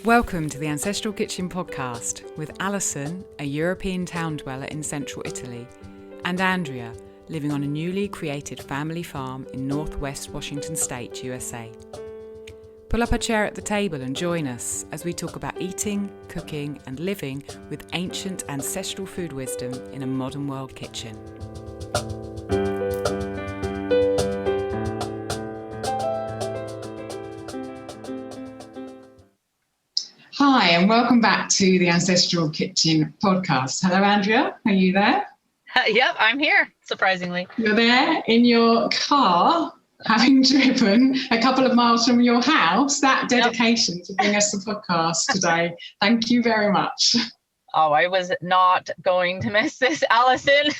Welcome to the Ancestral Kitchen podcast with Alison, a European town dweller in central Italy, and Andrea, living on a newly created family farm in northwest Washington State, USA. Pull up a chair at the table and join us as we talk about eating, cooking, and living with ancient ancestral food wisdom in a modern world kitchen. Hi, and welcome back to the Ancestral Kitchen podcast. Hello, Andrea. Are you there? Yep, I'm here, surprisingly. You're there in your car, having driven a couple of miles from your house. That dedication to bring us the podcast today. Thank you very much. Oh, I was not going to miss this, Alison.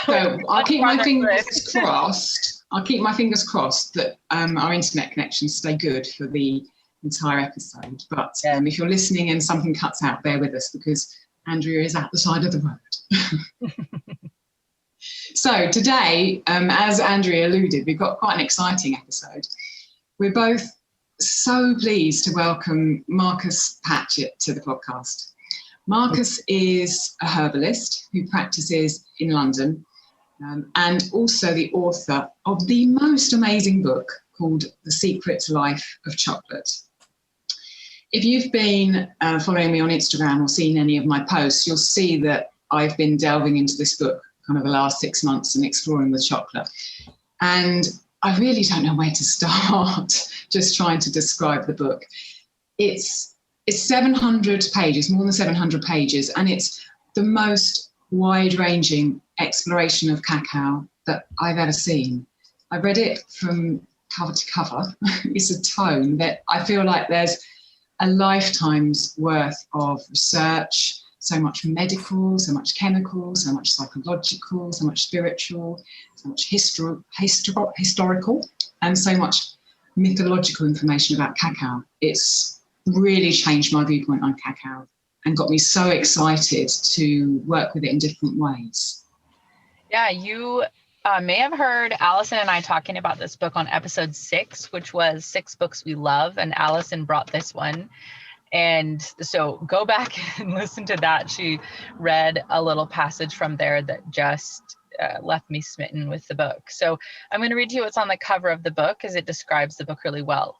So I'll keep my fingers crossed. I'll keep my fingers crossed that our internet connections stay good for the entire episode. But if you're listening and something cuts out, bear with us because Andrea is at the side of the road. So today, as Andrea alluded, we've got quite an exciting episode. We're both so pleased to welcome Marcos Patchett to the podcast. Marcos is a herbalist who practices in London and also the author of the most amazing book called The Secret Life of Chocolate. If you've been following me on Instagram or seen any of my posts, you'll see that I've been delving into this book kind of the last 6 months and exploring with chocolate. And I really don't know where to start just trying to describe the book. It's 700 pages, more than 700 pages, and it's the most wide-ranging exploration of cacao that I've ever seen. I read it from cover to cover. It's a tome that I feel like there's a lifetime's worth of research, so much medical, so much chemical, so much psychological, so much spiritual, so much historical, and so much mythological information about cacao. It's really changed my viewpoint on cacao and got me so excited to work with it in different ways. Yeah, you may have heard Alison and I talking about this book on episode 6, which was 6 books we love, and Alison brought this one. And so go back and listen to that. She read a little passage from there that just left me smitten with the book. So I'm going to read to you what's on the cover of the book as it describes the book really well.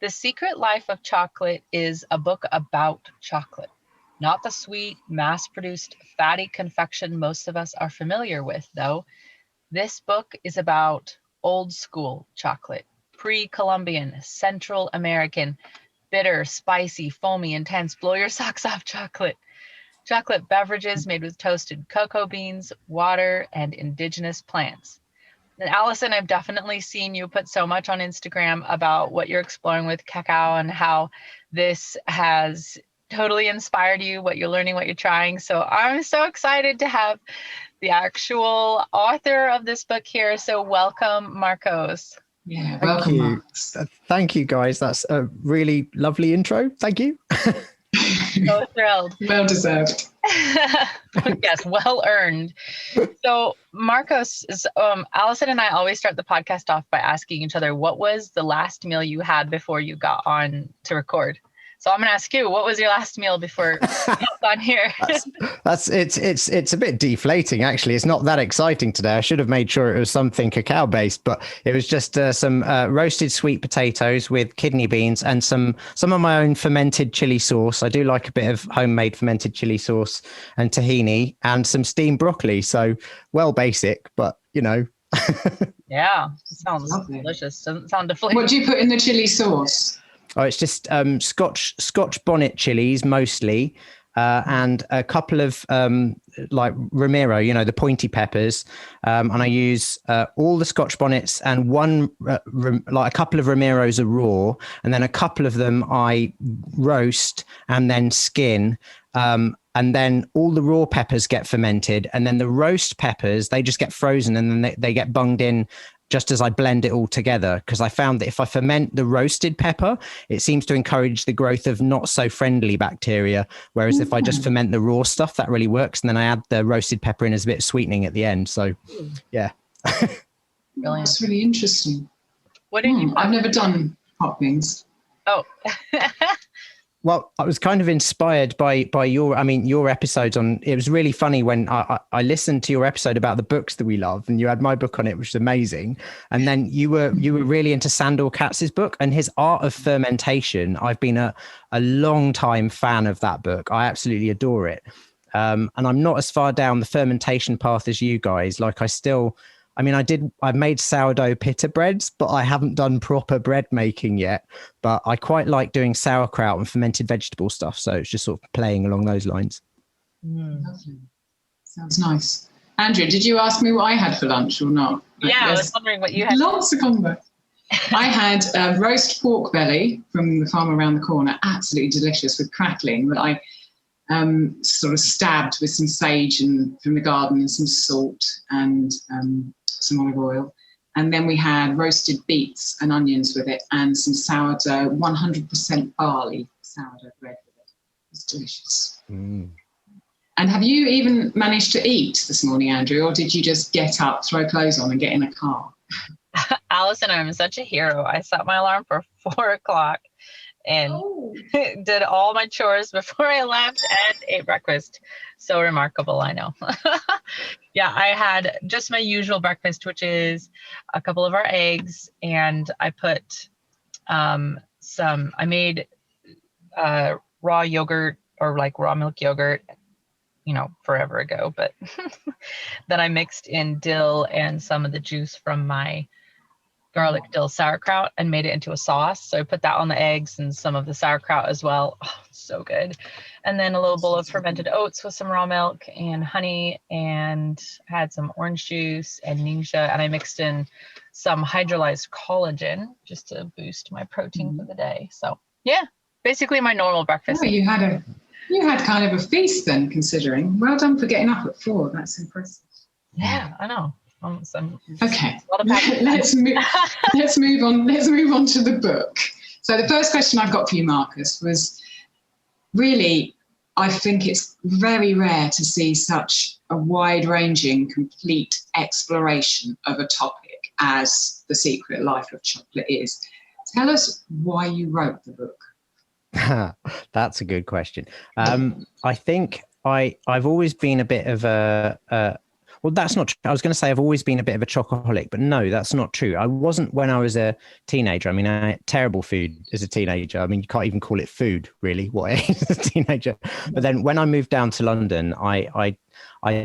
The Secret Life of Chocolate is a book about chocolate, not the sweet, mass-produced, fatty confection most of us are familiar with, though. This book is about old school chocolate, pre-Columbian, Central American, bitter, spicy, foamy, intense, blow your socks off chocolate. Chocolate beverages made with toasted cocoa beans, water, and indigenous plants. And Alison, I've definitely seen you put so much on Instagram about what you're exploring with cacao and how this has totally inspired you, what you're learning, what you're trying. So I'm so excited to have the actual author of this book here. So welcome, Marcos. Yeah, welcome, Marcos. Thank you, guys. That's a really lovely intro. Thank you. So thrilled. Well deserved. Yes, well earned. So Marcos, Alison and I always start the podcast off by asking each other, what was the last meal you had before you got on to record? So I'm going to ask you, what was your last meal before you got on here? It's a bit deflating, actually. It's not that exciting today. I should have made sure it was something cacao based, but it was just some roasted sweet potatoes with kidney beans and some of my own fermented chili sauce. I do like a bit of homemade fermented chili sauce and tahini and some steamed broccoli. So well basic, but you know. Yeah, it sounds delicious. Doesn't sound deflating. What do you put in the chili sauce? Oh, it's just Scotch bonnet chilies mostly, and a couple of like Romero, you know, the pointy peppers, and I use all the Scotch bonnets and like a couple of Romeros are raw, and then a couple of them I roast and then skin. And then all the raw peppers get fermented, and then the roast peppers, they just get frozen, and then they get bunged in just as I blend it all together, because I found that if I ferment the roasted pepper, it seems to encourage the growth of not so friendly bacteria. Whereas if I just ferment the raw stuff, that really works. And then I add the roasted pepper in as a bit of sweetening at the end. So, yeah. Brilliant. That's really interesting. What did you? I've never done hot wings. Oh, Well, I was kind of inspired by your episodes on. It was really funny when I listened to your episode about the books that we love, and you had my book on it, which was amazing. And then you were really into Sandor Katz's book and his Art of Fermentation. I've been a long time fan of that book. I absolutely adore it. And I'm not as far down the fermentation path as you guys. Like I've made sourdough pita breads, but I haven't done proper bread making yet. But I quite like doing sauerkraut and fermented vegetable stuff. So it's just sort of playing along those lines. Lovely. Sounds nice. Andrea, did you ask me what I had for lunch or not? Yeah, I was wondering what you had. Lots of combo. I had a roast pork belly from the farm around the corner. Absolutely delicious with crackling that I sort of stabbed with some sage from the garden and some salt and some olive oil. And then we had roasted beets and onions with it and some sourdough, 100% barley sourdough bread with it. It's delicious. And have you even managed to eat this morning, Andrew, or did you just get up, throw clothes on and get in a car? Alison, I'm such a hero. I set my alarm for 4 o'clock and did all my chores before I left and ate breakfast. So remarkable, I know. Yeah, I had just my usual breakfast, which is a couple of our eggs, and I put I made raw yogurt or like raw milk yogurt, forever ago, but then I mixed in dill and some of the juice from my garlic dill sauerkraut and made it into a sauce. So I put that on the eggs and some of the sauerkraut as well. Oh, so good. And then a little bowl of fermented oats with some raw milk and honey, and had some orange juice and Ningxia. And I mixed in some hydrolyzed collagen just to boost my protein for the day. So yeah, basically my normal breakfast. Oh, you had kind of a feast then, considering. Well done for getting up at 4. That's impressive. Yeah, I know. Okay, let's move on. Let's move on to the book. So the first question I've got for you, Marcus, was really, I think it's very rare to see such a wide-ranging, complete exploration of a topic as The Secret Life of Chocolate is. Tell us why you wrote the book. That's a good question. I think I've always been a bit of well, that's not true. I was going to say I've always been a bit of a chocoholic, but no, that's not true. I wasn't when I was a teenager. I mean, I ate terrible food as a teenager. I mean, you can't even call it food, really, what I ate as a teenager. But then when I moved down to London, I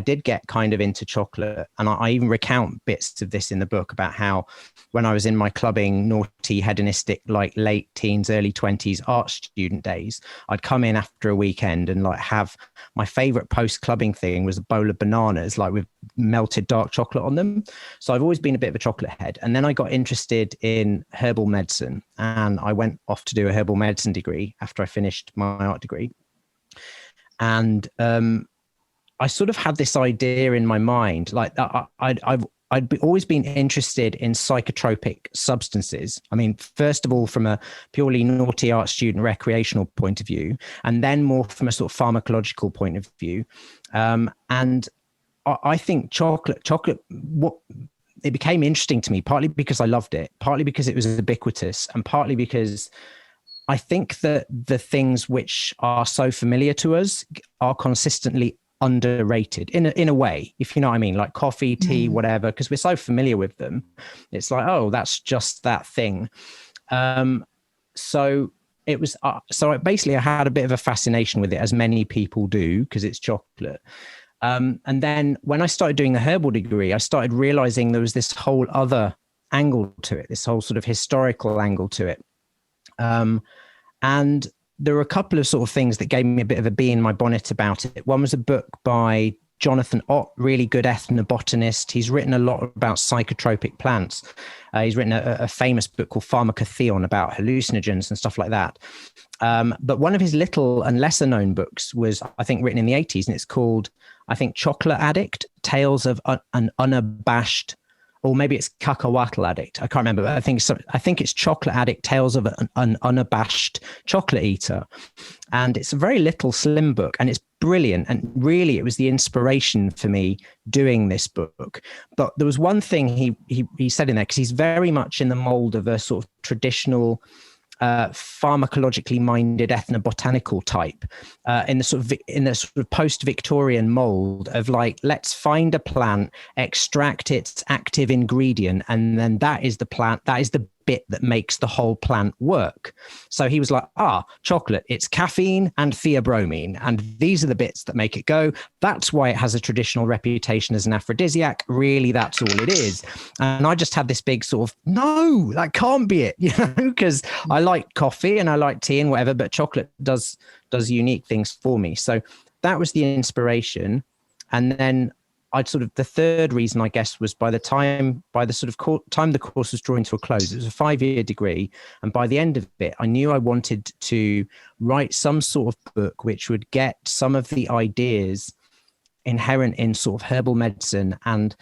did get kind of into chocolate. And I even recount bits of this in the book about how when I was in my clubbing, naughty, hedonistic, like late teens, early 20s art student days, I'd come in after a weekend and like have my favorite post-clubbing thing was a bowl of bananas, like with melted dark chocolate on them. So I've always been a bit of a chocolate head. And then I got interested in herbal medicine, and I went off to do a herbal medicine degree after I finished my art degree. And I sort of had this idea in my mind, like I've always been interested in psychotropic substances. I mean, first of all, from a purely naughty art student recreational point of view, and then more from a sort of pharmacological point of view. And I think chocolate, it became interesting to me, partly because I loved it, partly because it was ubiquitous, and partly because I think that the things which are so familiar to us are consistently underrated in a way, if you know what I mean, like coffee, tea, whatever, because we're so familiar with them. It's like, oh, that's just that thing. So it was, basically I had a bit of a fascination with it, as many people do, because it's chocolate. And then when I started doing the herbal degree, I started realizing there was this whole other angle to it, this whole sort of historical angle to it. And there were a couple of sort of things that gave me a bit of a bee in my bonnet about it. One was a book by Jonathan Ott, really good ethnobotanist. He's written a lot about psychotropic plants. He's written a famous book called Pharmacotheon about hallucinogens and stuff like that. But one of his little and lesser known books was, I think, written in the 80s, and it's called, I think, Chocolate Addict, Tales of an Unabashed, or maybe it's Cacahuatl Addict. I can't remember. But I think it's Chocolate Addict, Tales of an Unabashed Chocolate Eater. And it's a very little, slim book, and it's brilliant. And really, it was the inspiration for me doing this book. But there was one thing he said in there, because he's very much in the mold of a sort of traditional pharmacologically minded ethnobotanical type, in the sort of post-Victorian mold of like, let's find a plant, extract its active ingredient, and then that is the plant, that is the bit that makes the whole plant work. So he was like, chocolate, it's caffeine and theobromine, and these are the bits that make it go. That's why it has a traditional reputation as an aphrodisiac. Really, that's all it is. And I just had this big sort of, no, that can't be it, because I like coffee and I like tea and whatever, but chocolate does unique things for me. So that was the inspiration. And then the third reason, I guess, was by the time the course was drawing to a close, it was a 5-year degree. And by the end of it, I knew I wanted to write some sort of book which would get some of the ideas inherent in sort of herbal medicine and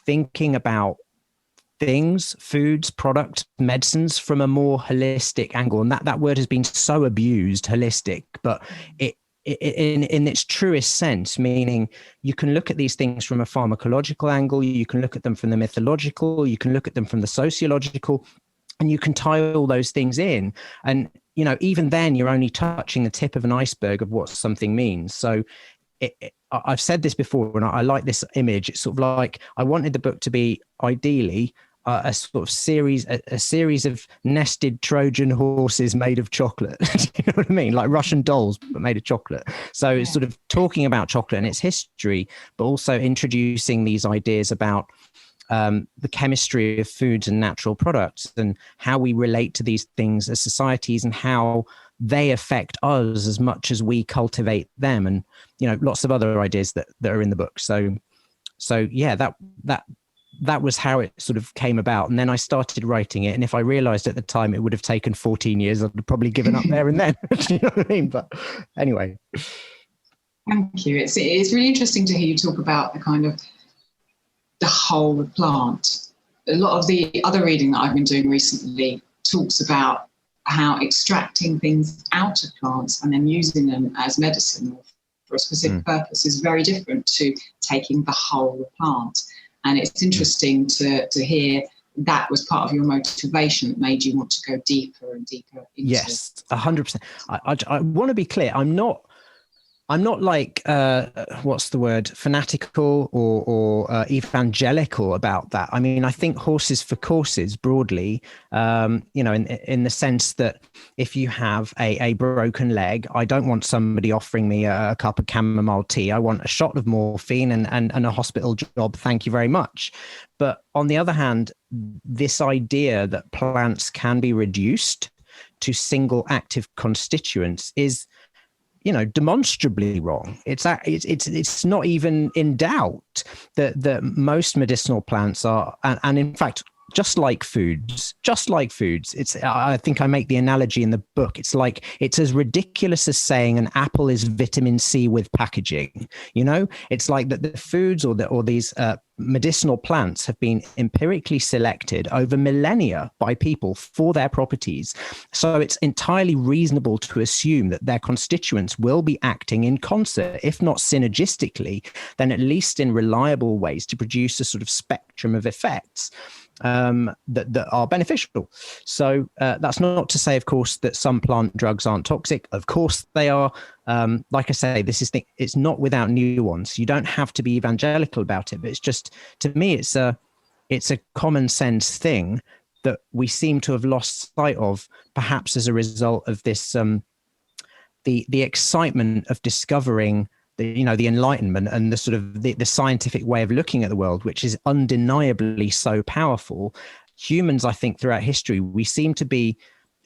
thinking about things, foods, products, medicines from a more holistic angle. And that word has been so abused, holistic, but in its truest sense, meaning you can look at these things from a pharmacological angle, you can look at them from the mythological, you can look at them from the sociological, and you can tie all those things in. And, even then you're only touching the tip of an iceberg of what something means. So I've said this before, and I like this image. It's sort of like, I wanted the book to be ideally a sort of series of nested Trojan horses made of chocolate. Do you know what I mean? Like Russian dolls, but made of chocolate. So it's sort of talking about chocolate and its history, but also introducing these ideas about the chemistry of foods and natural products and how we relate to these things as societies and how they affect us as much as we cultivate them. And, lots of other ideas that are in the book. So yeah, that was how it sort of came about. And then I started writing it. And if I realized at the time it would have taken 14 years, I'd have probably given up there and then. Do you know what I mean? But anyway. Thank you. It's really interesting to hear you talk about the kind of the whole plant. A lot of the other reading that I've been doing recently talks about how extracting things out of plants and then using them as medicine or for a specific purpose is very different to taking the whole plant. And it's interesting to hear that was part of your motivation that made you want to go deeper and deeper into. Yes, 100%. I want to be clear. I'm not like what's the word, fanatical or evangelical about that. I mean, I think horses for courses broadly, in the sense that if you have a broken leg, I don't want somebody offering me a cup of chamomile tea. I want a shot of morphine and a hospital job. Thank you very much. But on the other hand, this idea that plants can be reduced to single active constituents is, demonstrably wrong. It's not even in doubt that most medicinal plants are, and in fact, just like foods, I think I make the analogy in the book. It's as ridiculous as saying an apple is vitamin C with packaging. It's like that the foods or these medicinal plants have been empirically selected over millennia by people for their properties. So it's entirely reasonable to assume that their constituents will be acting in concert, if not synergistically, then at least in reliable ways to produce a sort of spectrum of effects that are beneficial. So that's not to say, of course, that some plant drugs aren't toxic. Of course they are. Like I say, it's not without nuance. You don't have to be evangelical about it, but it's just, to me, it's a common sense thing that we seem to have lost sight of, perhaps as a result of this, the excitement of discovering the Enlightenment and the sort of the scientific way of looking at the world, which is undeniably so powerful. Humans, I think, throughout history, we seem to be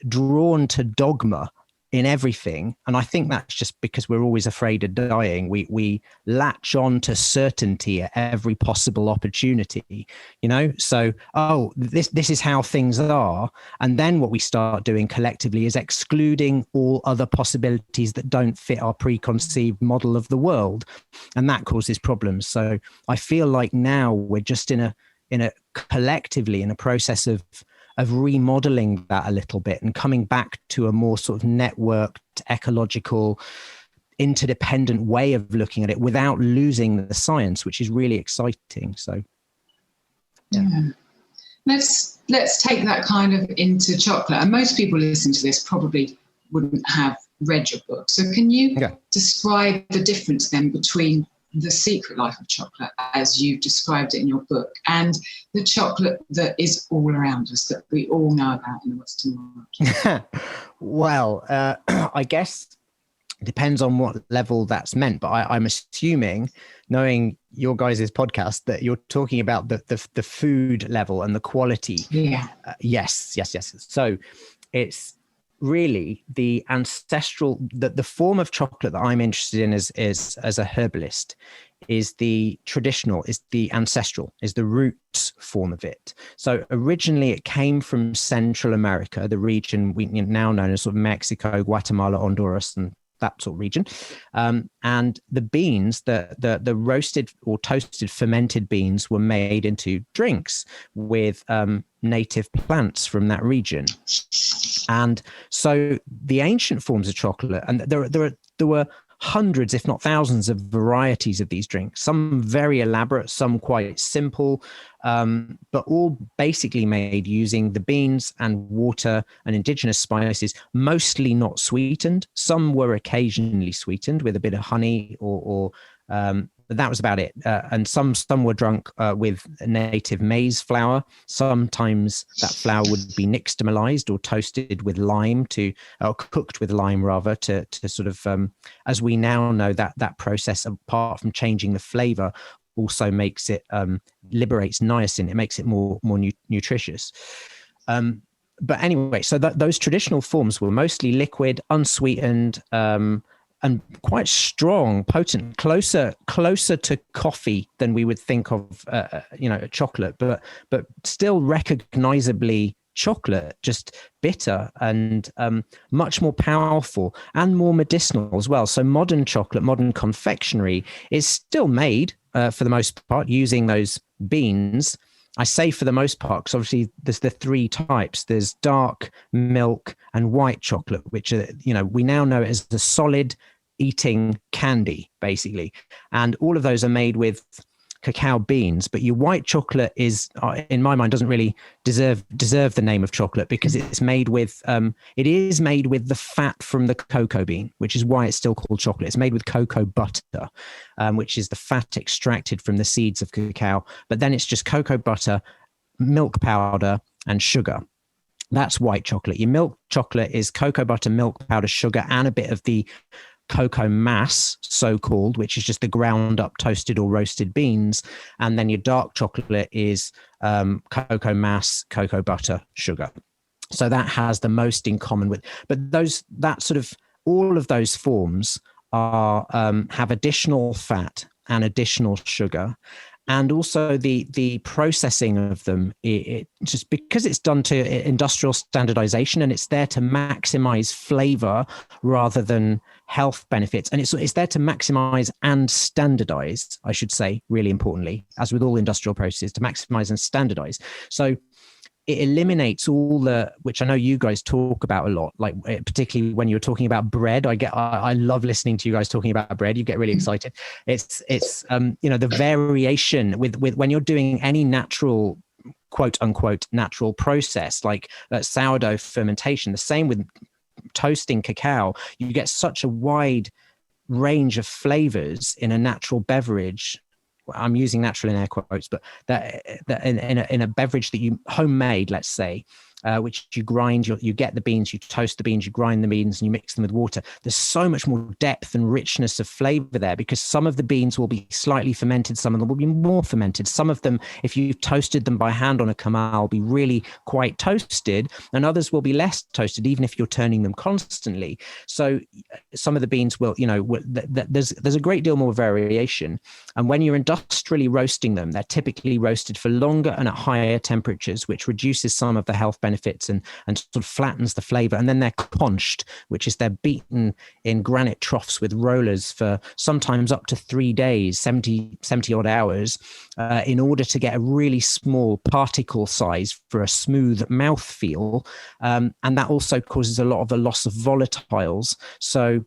drawn to dogma in everything. And I think that's just because we're always afraid of dying. We latch on to certainty at every possible opportunity, so, this is how things are. And then what we start doing collectively is excluding all other possibilities that don't fit our preconceived model of the world. And that causes problems. So I feel like now we're just in a collectively in a process of remodeling that a little bit and coming back to a more sort of networked, ecological, interdependent way of looking at it without losing the science, which is really exciting. So, yeah. let's take that kind of into chocolate. And most people listening to this probably wouldn't have read your book. So can you describe the difference then between the secret life of chocolate, as you've described it in your book, and the chocolate that is all around us, that we all know about in the Western world? Well, I guess it depends on what level that's meant, but I'm assuming, knowing your guys' podcast, that you're talking about the food level and the quality. Yeah. Yes. So it's really the ancestral, the form of chocolate that I'm interested in is as a herbalist, is the traditional, is the ancestral, is the roots form of it. So originally it came from Central America, the region we now known as sort of Mexico, Guatemala, Honduras, and that sort of region. And the beans, the roasted or toasted fermented beans, were made into drinks with native plants from that region. And so the ancient forms of chocolate, and there were hundreds, if not thousands, of varieties of these drinks, some very elaborate, some quite simple, but all basically made using the beans and water and indigenous spices, mostly not sweetened. Some were occasionally sweetened with a bit of honey or but that was about it. And some were drunk with native maize flour. Sometimes that flour would be nixtamalized or toasted with lime or cooked with lime rather to sort of, as we now know, that process, apart from changing the flavor, also makes it, liberates niacin. It makes it more nutritious. But anyway, so those traditional forms were mostly liquid, unsweetened, and quite strong, potent, closer to coffee than we would think of, chocolate, but still recognizably chocolate, just bitter and much more powerful and more medicinal as well. So modern chocolate, modern confectionery is still made for the most part using those beans. I say for the most part, because obviously there's the three types. There's dark, milk, and white chocolate, which are, we now know as the solid eating candy, basically. And all of those are made with cacao beans, but your white chocolate is, in my mind, doesn't really deserve the name of chocolate, because it's made with, it is made with the fat from the cocoa bean, which is why it's still called chocolate. It's made with cocoa butter, which is the fat extracted from the seeds of cacao. But then it's just cocoa butter, milk powder, and sugar. That's white chocolate. Your milk chocolate is cocoa butter, milk powder, sugar, and a bit of the cocoa mass, so-called, which is just the ground up toasted or roasted beans. And then your dark chocolate is cocoa mass, cocoa butter, sugar. So that has the most in common with, but all of those forms are have additional fat and additional sugar. And also the processing of them, it just because it's done to industrial standardization, and it's there to maximize flavor rather than health benefits. And it's there to maximize and standardize, I should say, really importantly, as with all industrial processes, to maximize and standardize. So it eliminates all which I know you guys talk about a lot, like particularly when you're talking about bread. I love listening to you guys talking about bread. You get really excited. It's the variation with when you're doing any natural, quote unquote, natural process, like sourdough fermentation. The same with toasting cacao. You get such a wide range of flavors in a natural beverage. I'm using natural in air quotes, but that in a beverage that you homemade, let's say, which you grind, you get the beans, you toast the beans, you grind the beans, and you mix them with water. There's so much more depth and richness of flavor there, because some of the beans will be slightly fermented, some of them will be more fermented. Some of them, if you've toasted them by hand on a kamal, will be really quite toasted, and others will be less toasted, even if you're turning them constantly. So some of the beans will, there's a great deal more variation. And when you're industrially roasting them, they're typically roasted for longer and at higher temperatures, which reduces some of the health benefits and sort of flattens the flavor. And then they're conched, which is they're beaten in granite troughs with rollers for sometimes up to 3 days, 70 odd hours, in order to get a really small particle size for a smooth mouthfeel. And that also causes a lot of the loss of volatiles. So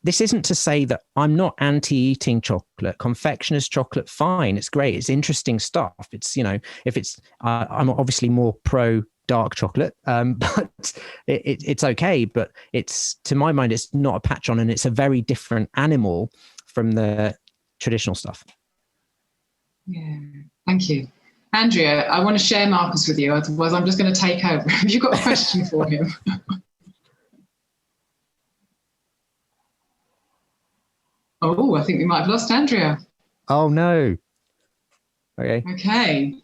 this isn't to say that I'm not anti-eating chocolate. Confectioner's chocolate, fine. It's great. It's interesting stuff. It's, you know, if it's, I'm obviously more pro dark chocolate, but it's okay. But it's, to my mind, it's not a patch on, and it's a very different animal from the traditional stuff. Yeah, thank you. Andrea, I want to share Marcos with you, otherwise I'm just going to take over. Have you got a question for him? Oh, I think we might have lost Andrea. Oh no. Okay. Okay.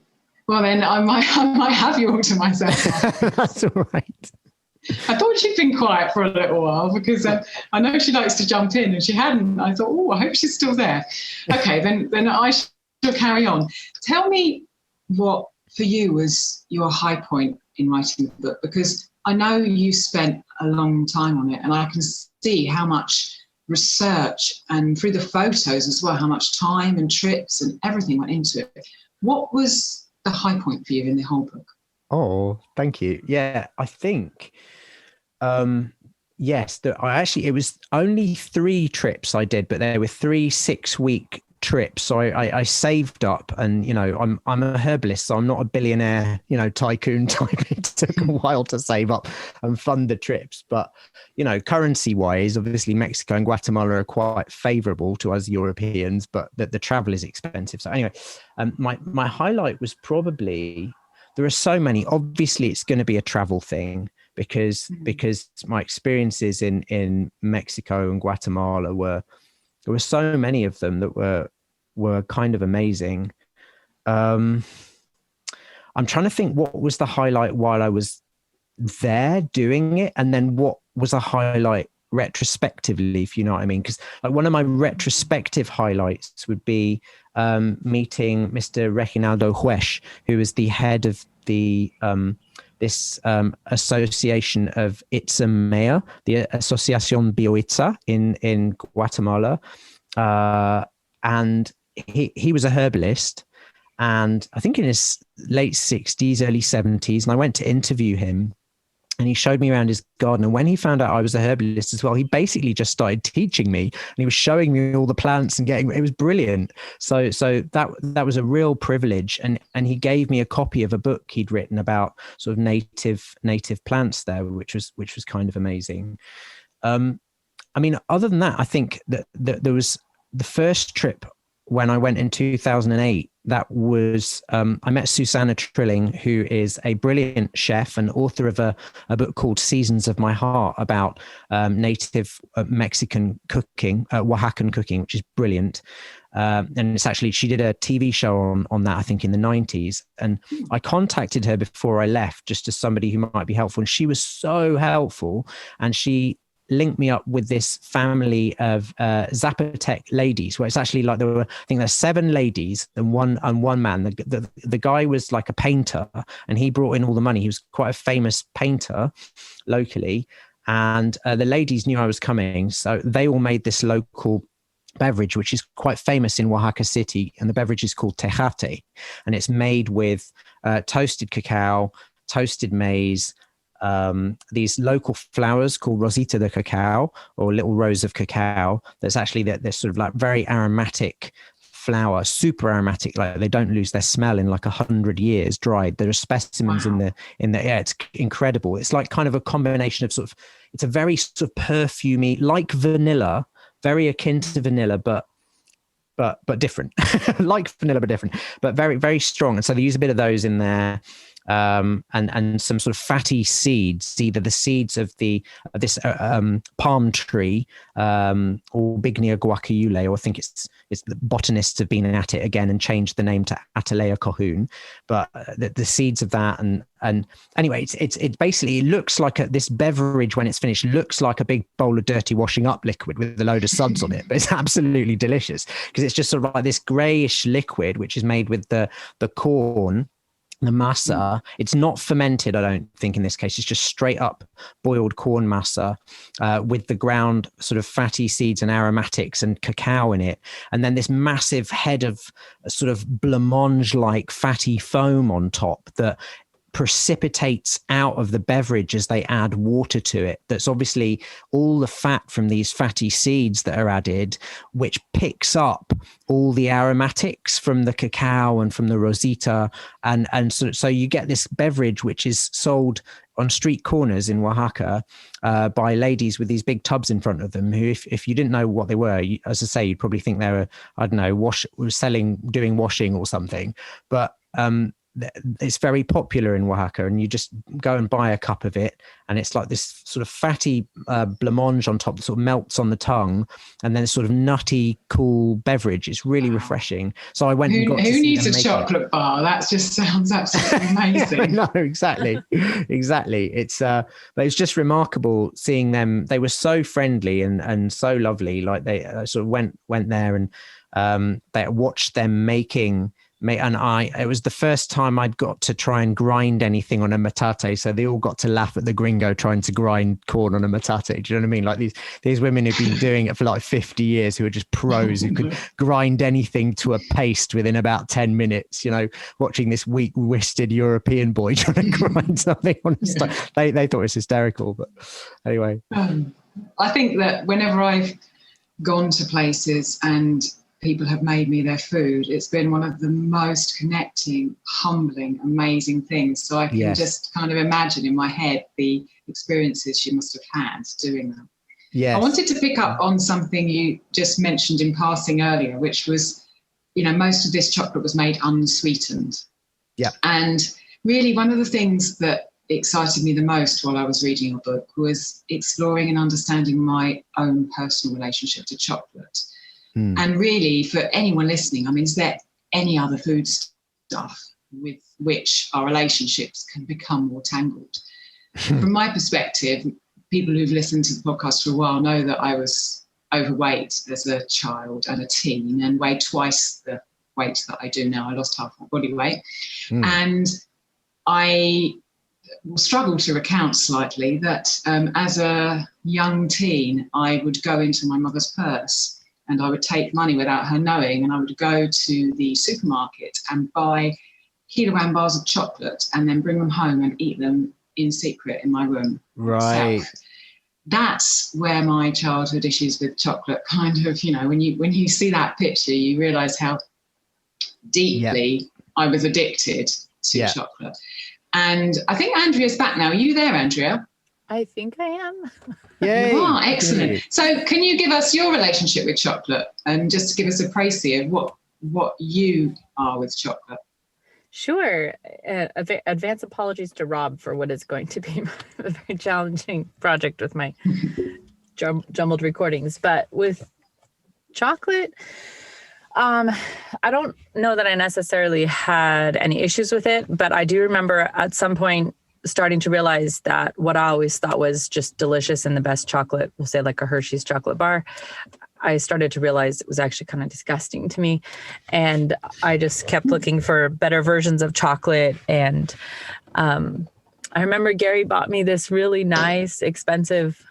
Well then, I might have you all to myself. That's all right. I thought she'd been quiet for a little while because I know she likes to jump in, and she hadn't. I thought, oh, I hope she's still there. Okay, then I shall carry on. Tell me what for you was your high point in writing the book, because I know you spent a long time on it, and I can see how much research, and through the photos as well, how much time and trips and everything went into it. What was the high point for you in the whole book? Oh, thank you. Yeah, I think, yes, it was only 3 trips I did, but there were 3 6-week trips. So I saved up, and, you know, I'm a herbalist, so I'm not a billionaire, you know, tycoon type. It took a while to save up and fund the trips. But, you know, currency wise, obviously Mexico and Guatemala are quite favorable to us Europeans, but the travel is expensive. So anyway, my highlight was probably, there are so many. Obviously, it's going to be a travel thing because my experiences in Mexico and Guatemala there were so many of them that were kind of amazing. I'm trying to think what was the highlight while I was there doing it, and then what was a highlight retrospectively, if you know what I mean. Because like, one of my retrospective highlights would be meeting Mr. Reginaldo Huesch, who is the head of the this association of Itzamea, the Asociación Bioitza in Guatemala. And he was a herbalist, and I think in his late 60s, early 70s. And I went to interview him, and he showed me around his garden. And when he found out I was a herbalist as well, he basically just started teaching me, and he was showing me all the plants and it was brilliant. So that was a real privilege. And he gave me a copy of a book he'd written about sort of native plants there, which was kind of amazing. I mean, other than that, I think that there was the first trip when I went in 2008. That was, I met Susanna Trilling, who is a brilliant chef and author of a book called Seasons of My Heart about native Mexican cooking, Oaxacan cooking, which is brilliant. And it's actually, she did a TV show on that, I think in the 90s. And I contacted her before I left, just as somebody who might be helpful. And she was so helpful. And she linked me up with this family of Zapotec ladies, where it's actually like I think there's 7 ladies and one man. The guy was like a painter, and he brought in all the money. He was quite a famous painter locally, and the ladies knew I was coming, so they all made this local beverage, which is quite famous in Oaxaca City, and the beverage is called tejate, and it's made with toasted cacao, toasted maize, these local flowers called Rosita de Cacao, or little rose of cacao. That's actually they're sort of like very aromatic flower, super aromatic. Like they don't lose their smell in like 100 years dried. There are specimens in the yeah, it's incredible. It's like kind of a combination of sort of, it's a very sort of perfumey, like vanilla, very akin to vanilla, but different. Like vanilla but different, but very, very strong. And so they use a bit of those in there. And some sort of fatty seeds, either the seeds of this palm tree, or Bignia guacamole, or I think it's the botanists have been at it again and changed the name to Atalaya cohoon, but the seeds of that, and anyway, it's basically, it looks like this beverage when it's finished looks like a big bowl of dirty washing up liquid with a load of suds on it, but it's absolutely delicious because it's just sort of like this grayish liquid which is made with the corn. The masa, it's not fermented, I don't think in this case. It's just straight up boiled corn masa with the ground sort of fatty seeds and aromatics and cacao in it. And then this massive head of sort of blancmange-like fatty foam on top that precipitates out of the beverage as they add water to it. That's obviously all the fat from these fatty seeds that are added, which picks up all the aromatics from the cacao and from the rosita. And so you get this beverage, which is sold on street corners in Oaxaca by ladies with these big tubs in front of them, who, if you didn't know what they were, as I say, you'd probably think they were, I don't know, doing washing or something. But it's very popular in Oaxaca, and you just go and buy a cup of it, and it's like this sort of fatty blancmange on top that sort of melts on the tongue, and then a sort of nutty, cool beverage. It's really refreshing. So I went and got who needs a chocolate bar? That just sounds absolutely amazing. No, exactly. It's but it's just remarkable seeing them. They were so friendly and so lovely. Like they sort of went there, and they watched them making. And it was the first time I'd got to try and grind anything on a metate. So they all got to laugh at the gringo trying to grind corn on a metate. Do you know what I mean? Like these women who've been doing it for like 50 years, who are just pros, who could grind anything to a paste within about 10 minutes, you know, watching this weak-wristed European boy trying to grind something on a stove. They thought it was hysterical, but anyway. I think that whenever I've gone to places and people have made me their food, it's been one of the most connecting, humbling, amazing things. So I can just kind of imagine in my head the experiences she must have had doing that. Yes. I wanted to pick up on something you just mentioned in passing earlier, which was, you know, most of this chocolate was made unsweetened. Yeah. And really one of the things that excited me the most while I was reading your book was exploring and understanding my own personal relationship to chocolate. And really, for anyone listening, I mean, is there any other food stuff with which our relationships can become more tangled? From my perspective, people who've listened to the podcast for a while know that I was overweight as a child and a teen and weighed twice the weight that I do now. I lost half my body weight. And I struggle to recount slightly that as a young teen, I would go into my mother's purse and I would take money without her knowing, and I would go to the supermarket and buy kilogram bars of chocolate and then bring them home and eat them in secret in my room. Right. Myself. That's where my childhood issues with chocolate kind of, you know, when you see that picture, you realise how deeply I was addicted to chocolate. And I think Andrea's back now. Are you there, Andrea? I think I am. Yay. You are, excellent. So can you give us your relationship with chocolate and just give us a précis of what you are with chocolate? Sure. Advance apologies to Rob for what is going to be a very challenging project with my jumbled recordings. But with chocolate, I don't know that I necessarily had any issues with it, but I do remember at some point starting to realize that what I always thought was just delicious and the best chocolate, we'll say like a Hershey's chocolate bar, I started to realize it was actually kind of disgusting to me. And I just kept looking for better versions of chocolate. And I remember Gary bought me this really nice, expensive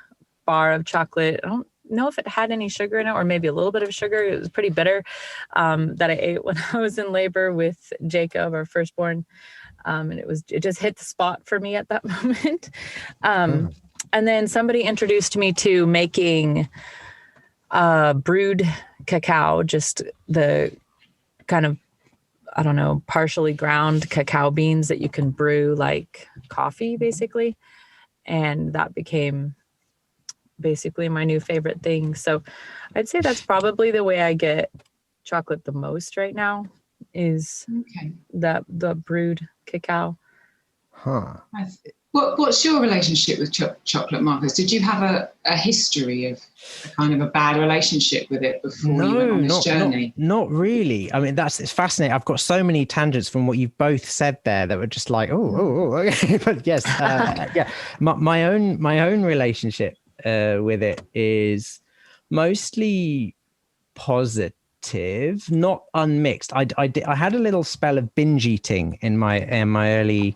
bar of chocolate. I don't know if it had any sugar in it or maybe a little bit of sugar. It was pretty bitter, that I ate when I was in labor with Jacob, our firstborn. And it just hit the spot for me at that moment. And then somebody introduced me to making brewed cacao, just the kind of, I don't know, partially ground cacao beans that you can brew like coffee, basically. And that became basically my new favorite thing. So I'd say that's probably the way I get chocolate the most right now, is the brewed cacao. What's your relationship with chocolate, Marcos? Did you have a history of a kind of a bad relationship with it before you went on this journey? Not really. I mean, it's fascinating. I've got so many tangents from what you've both said there that were just like, okay. But yes, my own relationship with it is mostly positive, not unmixed. I had a little spell of binge eating in my early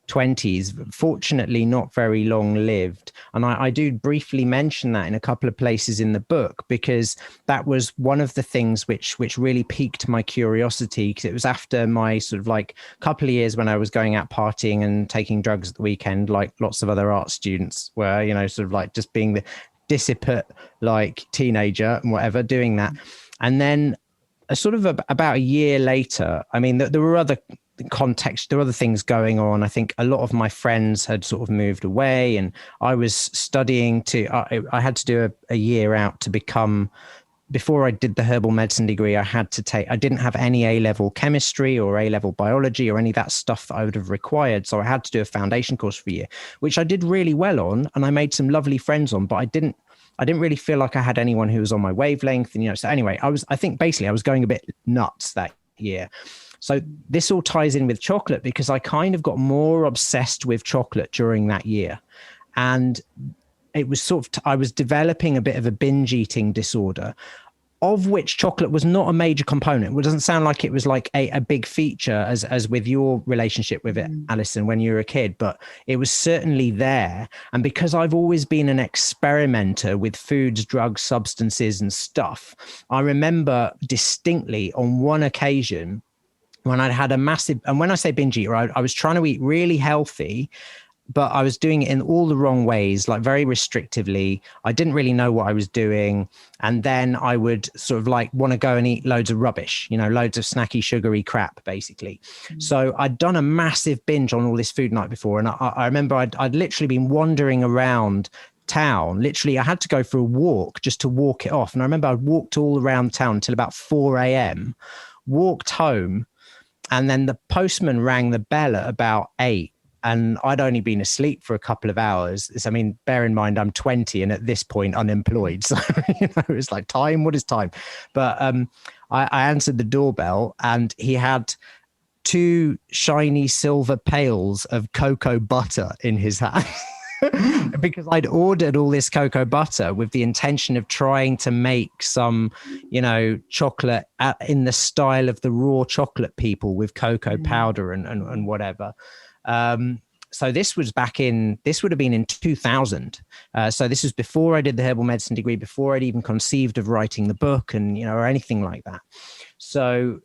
20s, fortunately not very long lived. And I do briefly mention that in a couple of places in the book, because that was one of the things which really piqued my curiosity, because it was after my sort of like couple of years when I was going out partying and taking drugs at the weekend, like lots of other art students were, you know, sort of like just being the dissipate like teenager and whatever, doing that. And then sort of about a year later, I mean, there were other context, there were other things going on. I think a lot of my friends had sort of moved away, and I was studying I had to do a year out to become, before I did the herbal medicine degree, I didn't have any A-level chemistry or A-level biology or any of that stuff that I would have required. So I had to do a foundation course for a year, which I did really well on, and I made some lovely friends on, but I didn't really feel like I had anyone who was on my wavelength. And, you know, so anyway, I think basically I was going a bit nuts that year. So this all ties in with chocolate, because I kind of got more obsessed with chocolate during that year. And it was sort of, I was developing a bit of a binge eating disorder, of which chocolate was not a major component. It doesn't sound like it was like a big feature as with your relationship with it, Alison, when you were a kid, but it was certainly there. And because I've always been an experimenter with foods, drugs, substances and stuff, I remember distinctly on one occasion when I'd had a massive, and when I say binge eater, I was trying to eat really healthy, but I was doing it in all the wrong ways, like very restrictively. I didn't really know what I was doing. And then I would sort of like want to go and eat loads of rubbish, you know, loads of snacky, sugary crap, basically. So I'd done a massive binge on all this food night before. And I remember I'd literally been wandering around town. Literally, I had to go for a walk just to walk it off. And I remember I walked all around town until about 4 a.m., walked home, and then the postman rang the bell at about 8. And I'd only been asleep for a couple of hours. I mean, bear in mind, I'm 20 and at this point unemployed. So, you know, it's like, time, what is time? But I answered the doorbell, and he had 2 shiny silver pails of cocoa butter in his hand. Because I'd ordered all this cocoa butter with the intention of trying to make some, you know, chocolate in the style of the raw chocolate people with cocoa powder and whatever. So this would have been in 2000. So this was before I did the herbal medicine degree, before I'd even conceived of writing the book and, you know, or anything like that. So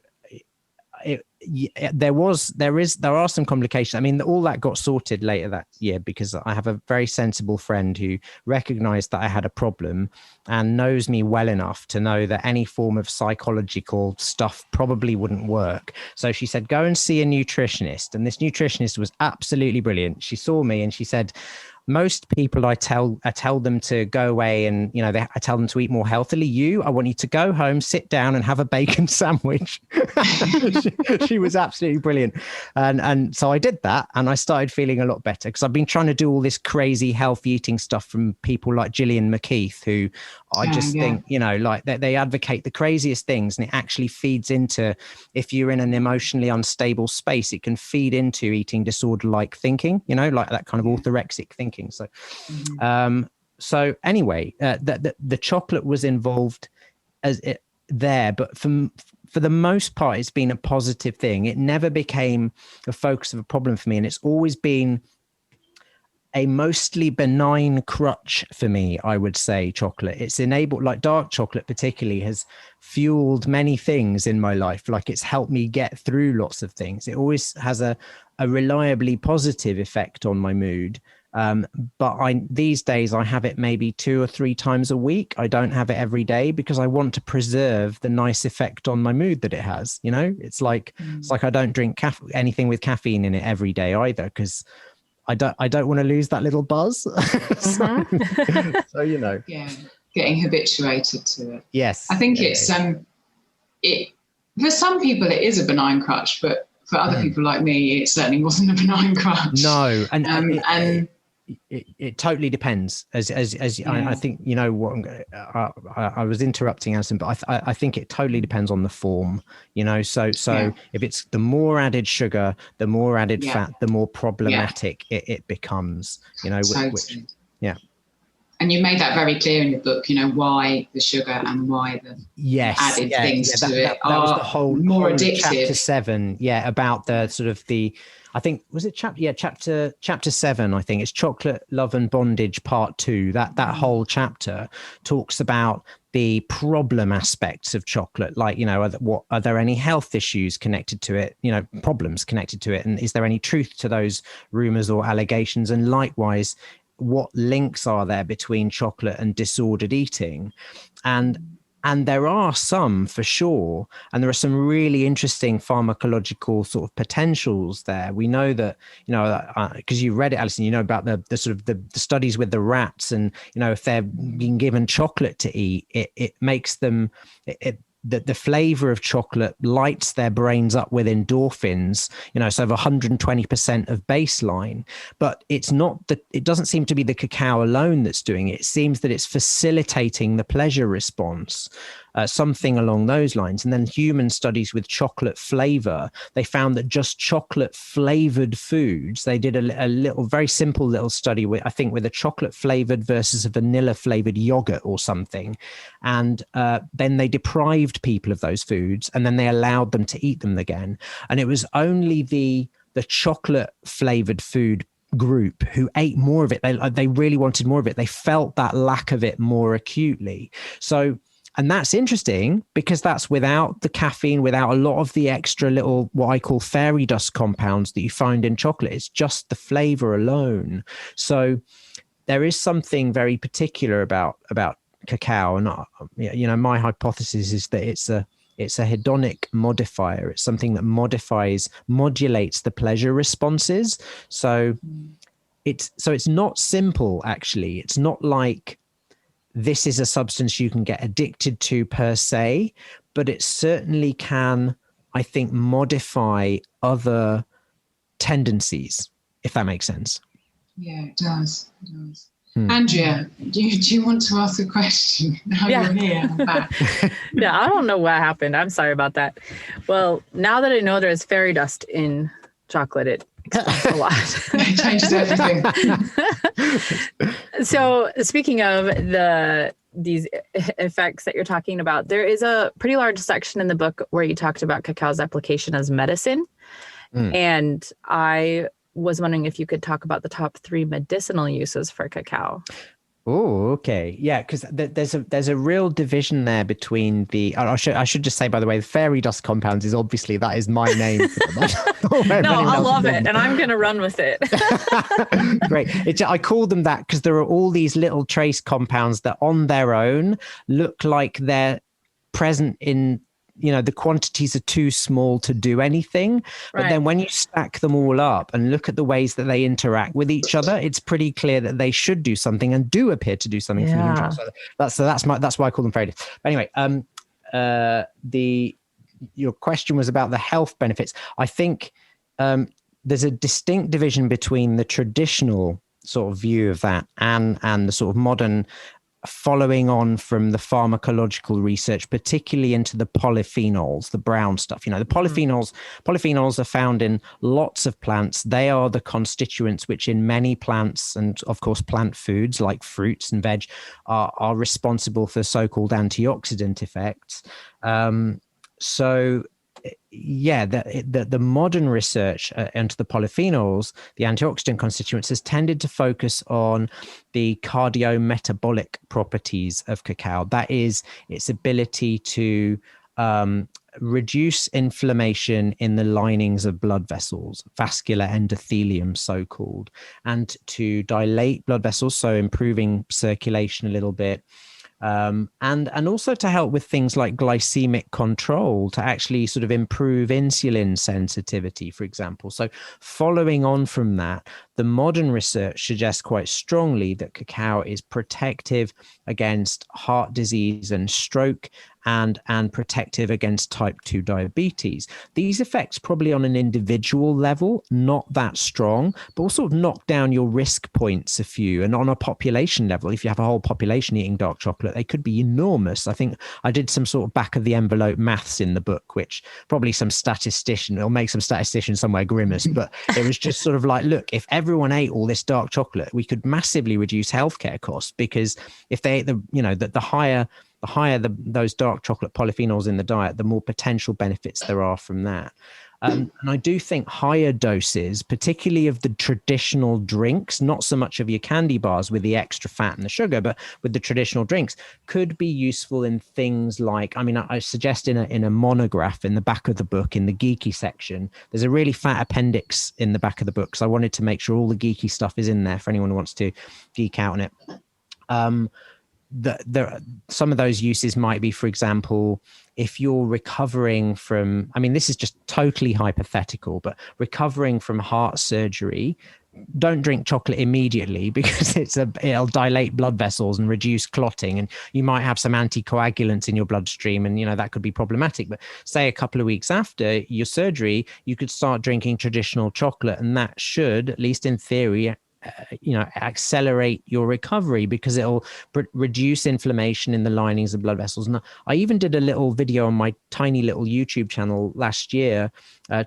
there are some complications. I mean, all that got sorted later that year, because I have a very sensible friend who recognized that I had a problem and knows me well enough to know that any form of psychological stuff probably wouldn't work. So she said, go and see a nutritionist. And this nutritionist was absolutely brilliant. She saw me and she said, most people I tell them to go away and, you know, I tell them to eat more healthily. I want you to go home, sit down and have a bacon sandwich. she was absolutely brilliant. And so I did that, and I started feeling a lot better, because I've been trying to do all this crazy healthy eating stuff from people like Gillian McKeith, who I just think, you know, like they advocate the craziest things, and it actually feeds into, if you're in an emotionally unstable space, it can feed into eating disorder like thinking, you know, like that kind of orthorexic thinking. So, so anyway, the chocolate was involved there, but for the most part, it's been a positive thing. It never became a focus of a problem for me, and it's always been a mostly benign crutch for me, I would say. Chocolate, it's enabled, like dark chocolate particularly, has fueled many things in my life. Like, it's helped me get through lots of things. It always has a reliably positive effect on my mood. But these days I have it maybe 2 or 3 times a week. I don't have it every day, because I want to preserve the nice effect on my mood that it has. You know, it's like I don't drink anything with caffeine in it every day either, because I don't want to lose that little buzz. So, you know, getting habituated to it. Yes, I think it's for some people it is a benign crutch, but for other people like me, it certainly wasn't a benign crutch. No, and it totally depends. I think, you know what, I was interrupting Alison, but I think it totally depends on the form, you know. So if it's the more added sugar, the more added fat, the more problematic it becomes, you know. And you made that very clear in the book, you know, why the sugar and why the added things to it that was the whole more addictive. Chapter 7, about the sort of I think, was it chapter 7, I think it's Chocolate, Love and Bondage Part 2. That whole chapter talks about the problem aspects of chocolate, like, you know, are there any health issues connected to it, you know, problems connected to it, and is there any truth to those rumors or allegations, and likewise, what links are there between chocolate and disordered eating? And there are some, for sure, and there are some really interesting pharmacological sort of potentials there. We know that, you know, because you read it, Alison, you know about the sort of the studies with the rats, and, you know, if they're being given chocolate to eat, it makes them, the flavor of chocolate lights their brains up with endorphins, you know, so over 120% of baseline. But it's not that, it doesn't seem to be the cacao alone that's doing it. It seems that it's facilitating the pleasure response, something along those lines. And then human studies with chocolate flavor, they found that just chocolate flavored foods, they did a little, very simple little study with, I think, with a chocolate flavored versus a vanilla flavored yogurt or something. And then they deprived people of those foods, and then they allowed them to eat them again. And it was only the chocolate flavored food group who ate more of it. They really wanted more of it. They felt that lack of it more acutely. So, and that's interesting because that's without the caffeine, without a lot of the extra little, what I call fairy dust compounds that you find in chocolate. It's just the flavor alone. So there is something very particular about cacao. And, you know, my hypothesis is that it's a hedonic modifier. It's something that modulates the pleasure responses. So it's not simple, actually. It's not like this is a substance you can get addicted to per se, but it certainly can, I think, modify other tendencies, if that makes sense. Yeah, it does. It does. Andrea, do you want to ask a question? Now you're here, I'm back. Yeah, I don't know what happened. I'm sorry about that. Well, now that I know there's fairy dust in chocolate, it explains a lot. It changes everything. So speaking of these effects that you're talking about, there is a pretty large section in the book where you talked about cacao's application as medicine. And I was wondering if you could talk about the top 3 medicinal uses for cacao. Oh, okay. Yeah, because there's a real division there between the. I should just say, by the way, the fairy dust compounds is obviously, that is my name. No, I love it, and I'm going to run with it. Great. I call them that because there are all these little trace compounds that on their own look like they're present in, you know, the quantities are too small to do anything. But then when you stack them all up and look at the ways that they interact with each other, it's pretty clear that they should do something and do appear to do something. Yeah. So that's why I call them fairy dust. But anyway, your question was about the health benefits. I think there's a distinct division between the traditional sort of view of that and the sort of modern, following on from the pharmacological research, particularly into the polyphenols, the brown stuff. You know, the polyphenols are found in lots of plants. They are the constituents which in many plants, and of course plant foods like fruits and veg, are responsible for so-called antioxidant effects. So yeah, the modern research into the polyphenols, the antioxidant constituents, has tended to focus on the cardiometabolic properties of cacao. That is, its ability to reduce inflammation in the linings of blood vessels, vascular endothelium so-called, and to dilate blood vessels, so improving circulation a little bit. And also to help with things like glycemic control, to actually sort of improve insulin sensitivity, for example. So following on from that, the modern research suggests quite strongly that cacao is protective against heart disease and stroke, and protective against type 2 diabetes. These effects probably on an individual level, not that strong, but will sort of knock down your risk points a few. And on a population level, if you have a whole population eating dark chocolate, they could be enormous. I think I did some sort of back of the envelope maths in the book, which probably some statistician, it'll make some statistician somewhere grimace, but it was just sort of like, look, if everyone ate all this dark chocolate, we could massively reduce healthcare costs, because if they ate the higher those dark chocolate polyphenols in the diet, the more potential benefits there are from that. And I do think higher doses, particularly of the traditional drinks, not so much of your candy bars with the extra fat and the sugar, but with the traditional drinks, could be useful in things like, I suggest in a monograph in the back of the book, in the geeky section, there's a really fat appendix in the back of the book. So I wanted to make sure all the geeky stuff is in there for anyone who wants to geek out on it. Some of those uses might be, for example, if you're recovering from, this is just totally hypothetical, but recovering from heart surgery, don't drink chocolate immediately, because it'll dilate blood vessels and reduce clotting, and you might have some anticoagulants in your bloodstream, and that could be problematic. But say a couple of weeks after your surgery, you could start drinking traditional chocolate, and that should, at least in theory, accelerate your recovery, because it'll reduce inflammation in the linings of blood vessels. And I even did a little video on my tiny little YouTube channel last year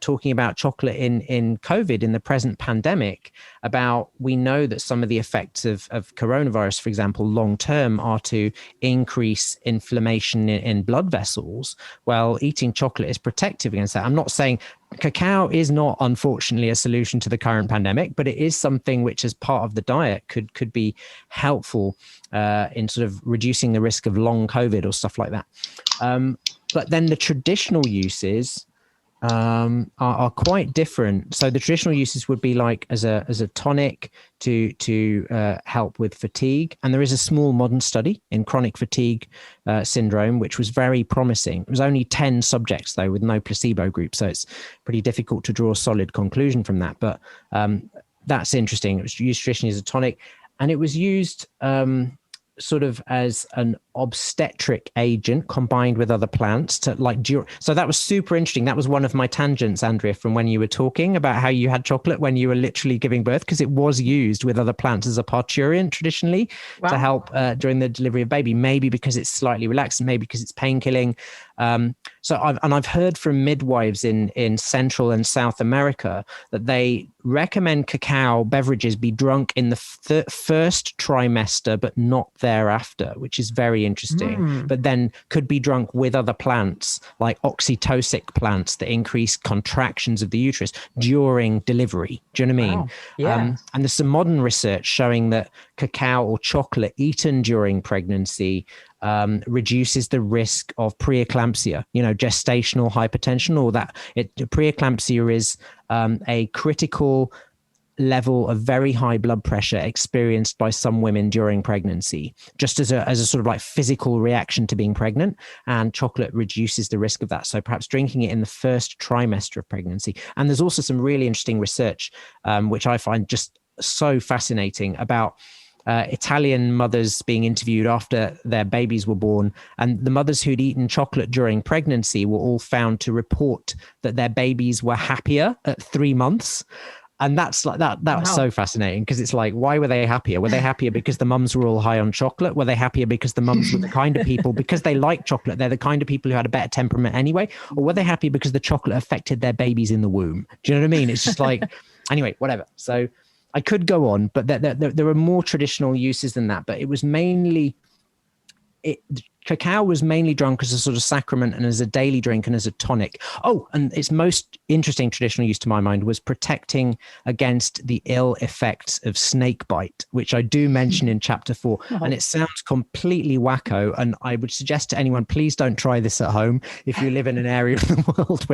talking about chocolate in COVID, in the present pandemic, about, we know that some of the effects of coronavirus, for example, long term, are to increase inflammation in blood vessels. Well, eating chocolate is protective against that. I'm not saying cacao is not, unfortunately, a solution to the current pandemic, but it is something which, as part of the diet, could be helpful in sort of reducing the risk of long COVID or stuff like that. But then the traditional uses are quite different. So the traditional uses would be like as a tonic to help with fatigue. And there is a small modern study in chronic fatigue syndrome, which was very promising. It was only 10 subjects, though, with no placebo group. So it's pretty difficult to draw a solid conclusion from that. But that's interesting. It was used traditionally as a tonic, and it was used sort of as an obstetric agent combined with other plants to so that was super interesting. That was one of my tangents, Andrea, from when you were talking about how you had chocolate when you were literally giving birth, because it was used with other plants as a parturient traditionally. Wow. To help during the delivery of baby, maybe because it's slightly relaxing, maybe because it's pain killing. So I've heard from midwives in Central and South America that they recommend cacao beverages be drunk in the first trimester, but not thereafter, which is very interesting. But then could be drunk with other plants, like oxytocic plants that increase contractions of the uterus during delivery. Do you know what I mean? Wow. Yeah. And there's some modern research showing that cacao or chocolate eaten during pregnancy reduces the risk of preeclampsia, gestational hypertension, or that preeclampsia is a critical level of very high blood pressure experienced by some women during pregnancy, just as a sort of like physical reaction to being pregnant, and chocolate reduces the risk of that. So perhaps drinking it in the first trimester of pregnancy. And there's also some really interesting research, which I find just so fascinating, about Italian mothers being interviewed after their babies were born, and the mothers who'd eaten chocolate during pregnancy were all found to report that their babies were happier at 3 months. And that's like that was so fascinating, because it's like, why were they happier? Were they happier because the mums were all high on chocolate? Were they happier because the mums were the kind of people, because they like chocolate, they're the kind of people who had a better temperament anyway? Or were they happy because the chocolate affected their babies in the womb? Do you know what I mean? It's just like, anyway, whatever. So I could go on, but there are more traditional uses than that. But it was mainly, cacao was mainly drunk as a sort of sacrament and as a daily drink and as a tonic. Oh, and its most interesting traditional use to my mind was protecting against the ill effects of snake bite, which I do mention in chapter 4. Oh. And it sounds completely wacko. And I would suggest to anyone, please don't try this at home. If you live in an area of the world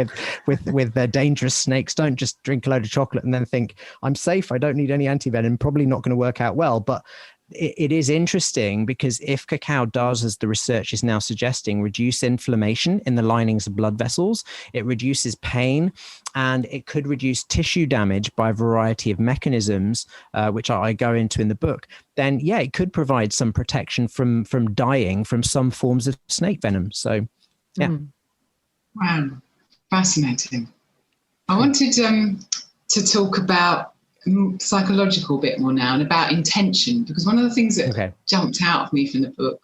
with dangerous snakes, don't just drink a load of chocolate and then think, I'm safe, I don't need any antivenom, probably not going to work out well. But it is interesting, because if cacao does, as the research is now suggesting, reduce inflammation in the linings of blood vessels, it reduces pain, and it could reduce tissue damage by a variety of mechanisms, which I go into in the book, then yeah, it could provide some protection from dying from some forms of snake venom. So yeah. Wow, fascinating. I wanted to talk about psychological bit more now, and about intention, because one of the things that jumped out of me from the book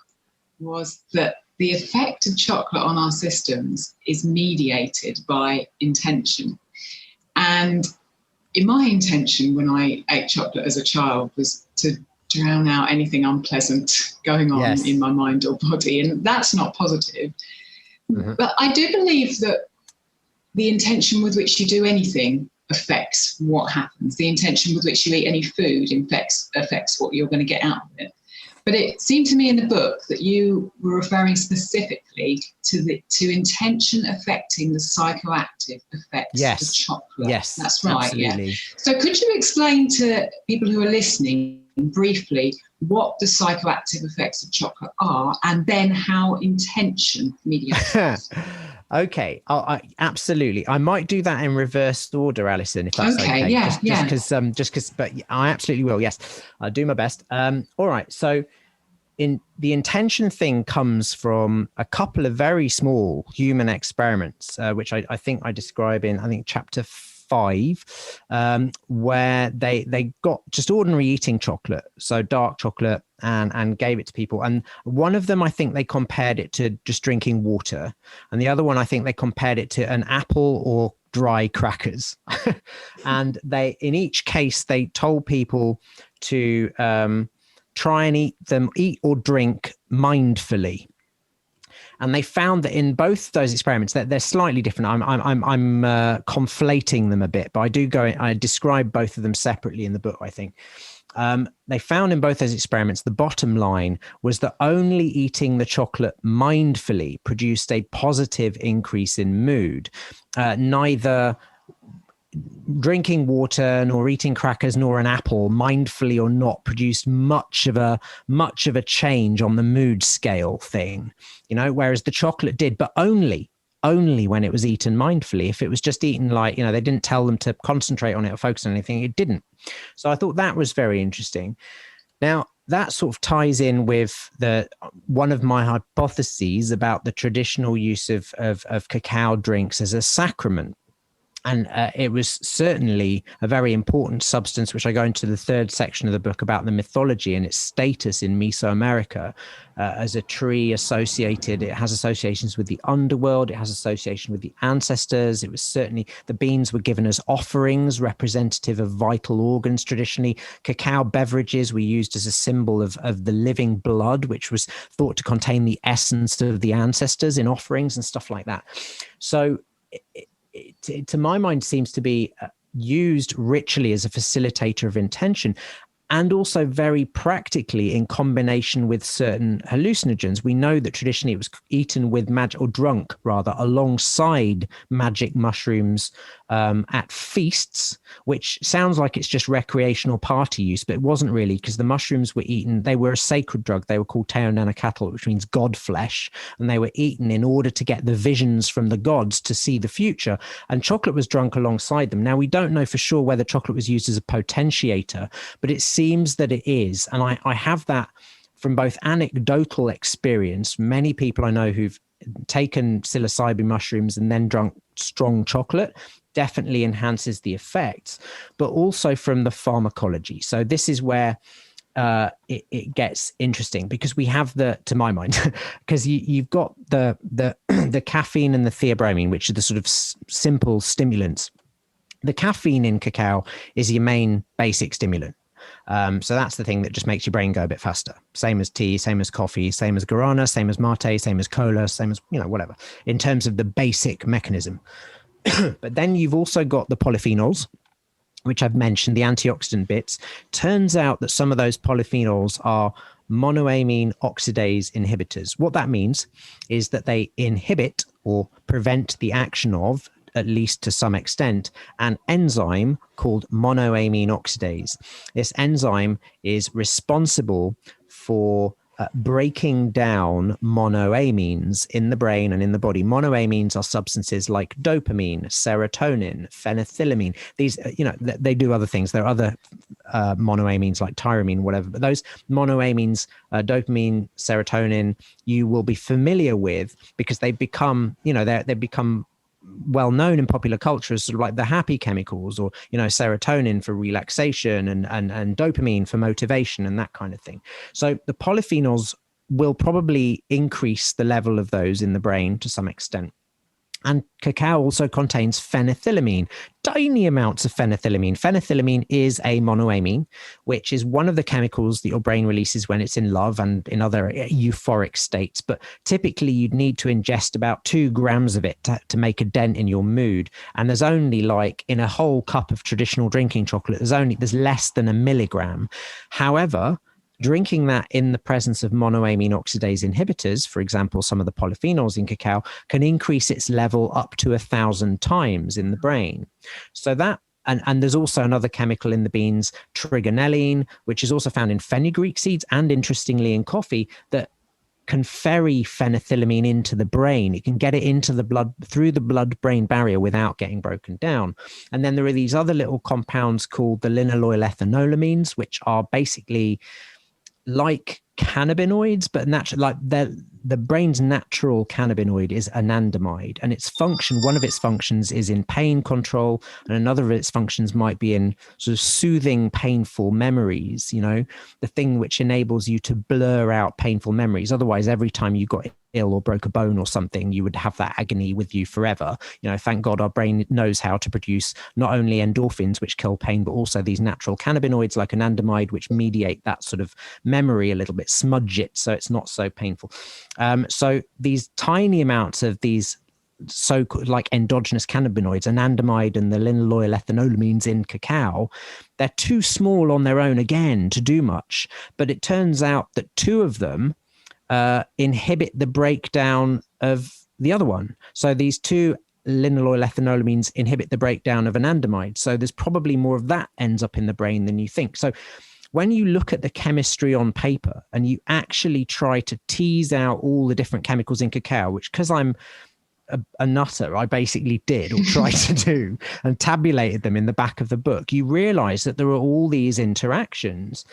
was that the effect of chocolate on our systems is mediated by intention. And in my intention when I ate chocolate as a child was to drown out anything unpleasant going on in my mind or body, and that's not positive. But I do believe that the intention with which you do anything affects what happens. The intention with which you eat any food affects what you're going to get out of it. But it seemed to me in the book that you were referring specifically to intention affecting the psychoactive effects of chocolate. Yes, that's right. Absolutely. Yeah. So could you explain to people who are listening briefly what the psychoactive effects of chocolate are, and then how intention mediates? Okay, I absolutely. I might do that in reverse order, Alison, if that's okay. Yeah, just because, but I absolutely will. Yes, I'll do my best. All right. So, in the intention thing comes from a couple of very small human experiments, which I think I describe in chapter 5, where they got just ordinary eating chocolate, so dark chocolate, and gave it to people. And one of them, I think they compared it to just drinking water. And the other one, I think they compared it to an apple or dry crackers. And in each case, they told people to try and eat or drink mindfully. And they found that in both those experiments that they're slightly different. I'm conflating them a bit, but I describe both of them separately in the book, I think. They found in both those experiments, the bottom line was that only eating the chocolate mindfully produced a positive increase in mood. Neither drinking water nor eating crackers nor an apple, mindfully or not, produced much of a change on the mood scale thing, whereas the chocolate did, but only when it was eaten mindfully. If it was just eaten they didn't tell them to concentrate on it or focus on anything, it didn't. So I thought that was very interesting. Now, that sort of ties in with one of my hypotheses about the traditional use of cacao drinks as a sacrament. And it was certainly a very important substance, which I go into the third section of the book about the mythology and its status in Mesoamerica as a tree associated. It has associations with the underworld. It has association with the ancestors. It was certainly, the beans were given as offerings representative of vital organs traditionally. Cacao beverages were used as a symbol of the living blood, which was thought to contain the essence of the ancestors in offerings and stuff like that. So it, to my mind, seems to be used ritually as a facilitator of intention, and also very practically in combination with certain hallucinogens. We know that traditionally it was eaten with drunk alongside magic mushrooms at feasts, which sounds like it's just recreational party use, but it wasn't really, because the mushrooms were eaten. They were a sacred drug. They were called teonanacatl, which means god flesh, and they were eaten in order to get the visions from the gods to see the future. And chocolate was drunk alongside them. Now, we don't know for sure whether chocolate was used as a potentiator, but it seems that it is. And I have that from both anecdotal experience. Many people I know who've taken psilocybin mushrooms and then drunk strong chocolate definitely enhances the effects, but also from the pharmacology. So this is where it gets interesting, because we have to my mind, because you've got the caffeine and the theobromine, which are the sort of simple stimulants. The caffeine in cacao is your main basic stimulant. So that's the thing that just makes your brain go a bit faster. Same as tea, same as coffee, same as guarana, same as mate, same as cola, same as, whatever, in terms of the basic mechanism. But then you've also got the polyphenols, which I've mentioned, the antioxidant bits. Turns out that some of those polyphenols are monoamine oxidase inhibitors. What that means is that they inhibit or prevent the action of, at least to some extent, an enzyme called monoamine oxidase. This enzyme is responsible for breaking down monoamines in the brain and in the body. Monoamines are substances like dopamine, serotonin, phenethylamine. These, they do other things. There are other monoamines like tyramine, whatever. But those monoamines, dopamine, serotonin, you will be familiar with, because they become, they become well known in popular culture as sort of like the happy chemicals, or serotonin for relaxation and dopamine for motivation and that kind of thing. So the polyphenols will probably increase the level of those in the brain to some extent. And cacao also contains phenethylamine, tiny amounts of phenethylamine. Phenethylamine is a monoamine, which is one of the chemicals that your brain releases when it's in love and in other euphoric states. But typically you'd need to ingest about 2 grams of it to make a dent in your mood. And there's only, like, in a whole cup of traditional drinking chocolate, there's less than 1 milligram. However, drinking that in the presence of monoamine oxidase inhibitors, for example, some of the polyphenols in cacao, can increase its level up to 1,000 times in the brain. So that, and there's also another chemical in the beans, trigonelline, which is also found in fenugreek seeds and, interestingly, in coffee, that can ferry phenethylamine into the brain. It can get it into the blood, through the blood-brain barrier, without getting broken down. And then there are these other little compounds called the linaloyl ethanolamines, which are basically like cannabinoids, but like the brain's natural cannabinoid is anandamide, and its function, one of its functions is in pain control, and another of its functions might be in sort of soothing painful memories, the thing which enables you to blur out painful memories. Otherwise, every time you got ill or broke a bone or something, you would have that agony with you forever. Thank God our brain knows how to produce not only endorphins, which kill pain, but also these natural cannabinoids like anandamide, which mediate that sort of memory a little bit, smudge it so it's not so painful. So these tiny amounts of these so-called like endogenous cannabinoids, anandamide and the linaloyl ethanolamines in cacao, they're too small on their own again to do much. But it turns out that 2 of them inhibit the breakdown of the other one. So these 2 linaloyl ethanolamines inhibit the breakdown of anandamide. So there's probably more of that ends up in the brain than you think. So when you look at the chemistry on paper and you actually try to tease out all the different chemicals in cacao, which, because I'm a nutter, I basically did, or tried to do, and tabulated them in the back of the book, you realize that there are all these interactions.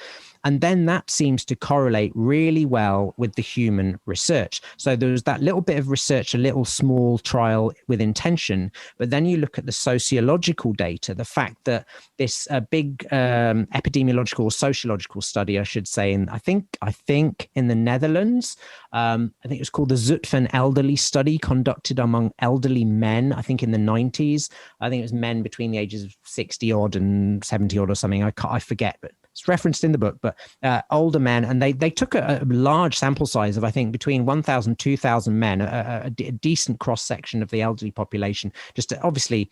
And then that seems to correlate really well with the human research. So there was that little bit of research, a little small trial with intention, but then you look at the sociological data, the fact that this big epidemiological or sociological study, I should say, I think in the Netherlands, I think it was called the Zutphen Elderly Study, conducted among elderly men, I think in the 90s. I think it was men between the ages of 60 odd and 70 odd or something. I forget, but it's referenced in the book, but older men, and they took a large sample size of, I think, between 1,000, 2,000 men, a decent cross-section of the elderly population, just obviously,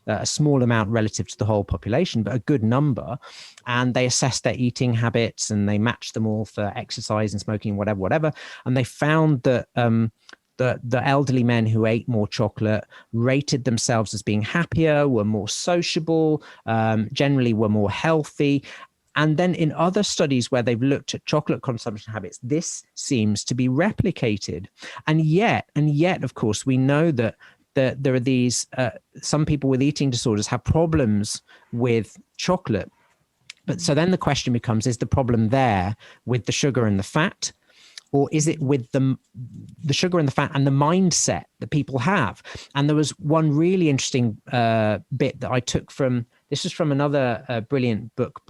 a small amount relative to the whole population, but a good number. And they assessed their eating habits and they matched them all for exercise and smoking, whatever. And they found that the elderly men who ate more chocolate rated themselves as being happier, were more sociable, generally were more healthy. And then in other studies where they've looked at chocolate consumption habits, this seems to be replicated. And yet, of course, we know that there are these, some people with eating disorders have problems with chocolate. But so then the question becomes, is the problem there with the sugar and the fat? Or is it with the sugar and the fat and the mindset that people have? And there was one really interesting bit that I took from, this was from another brilliant book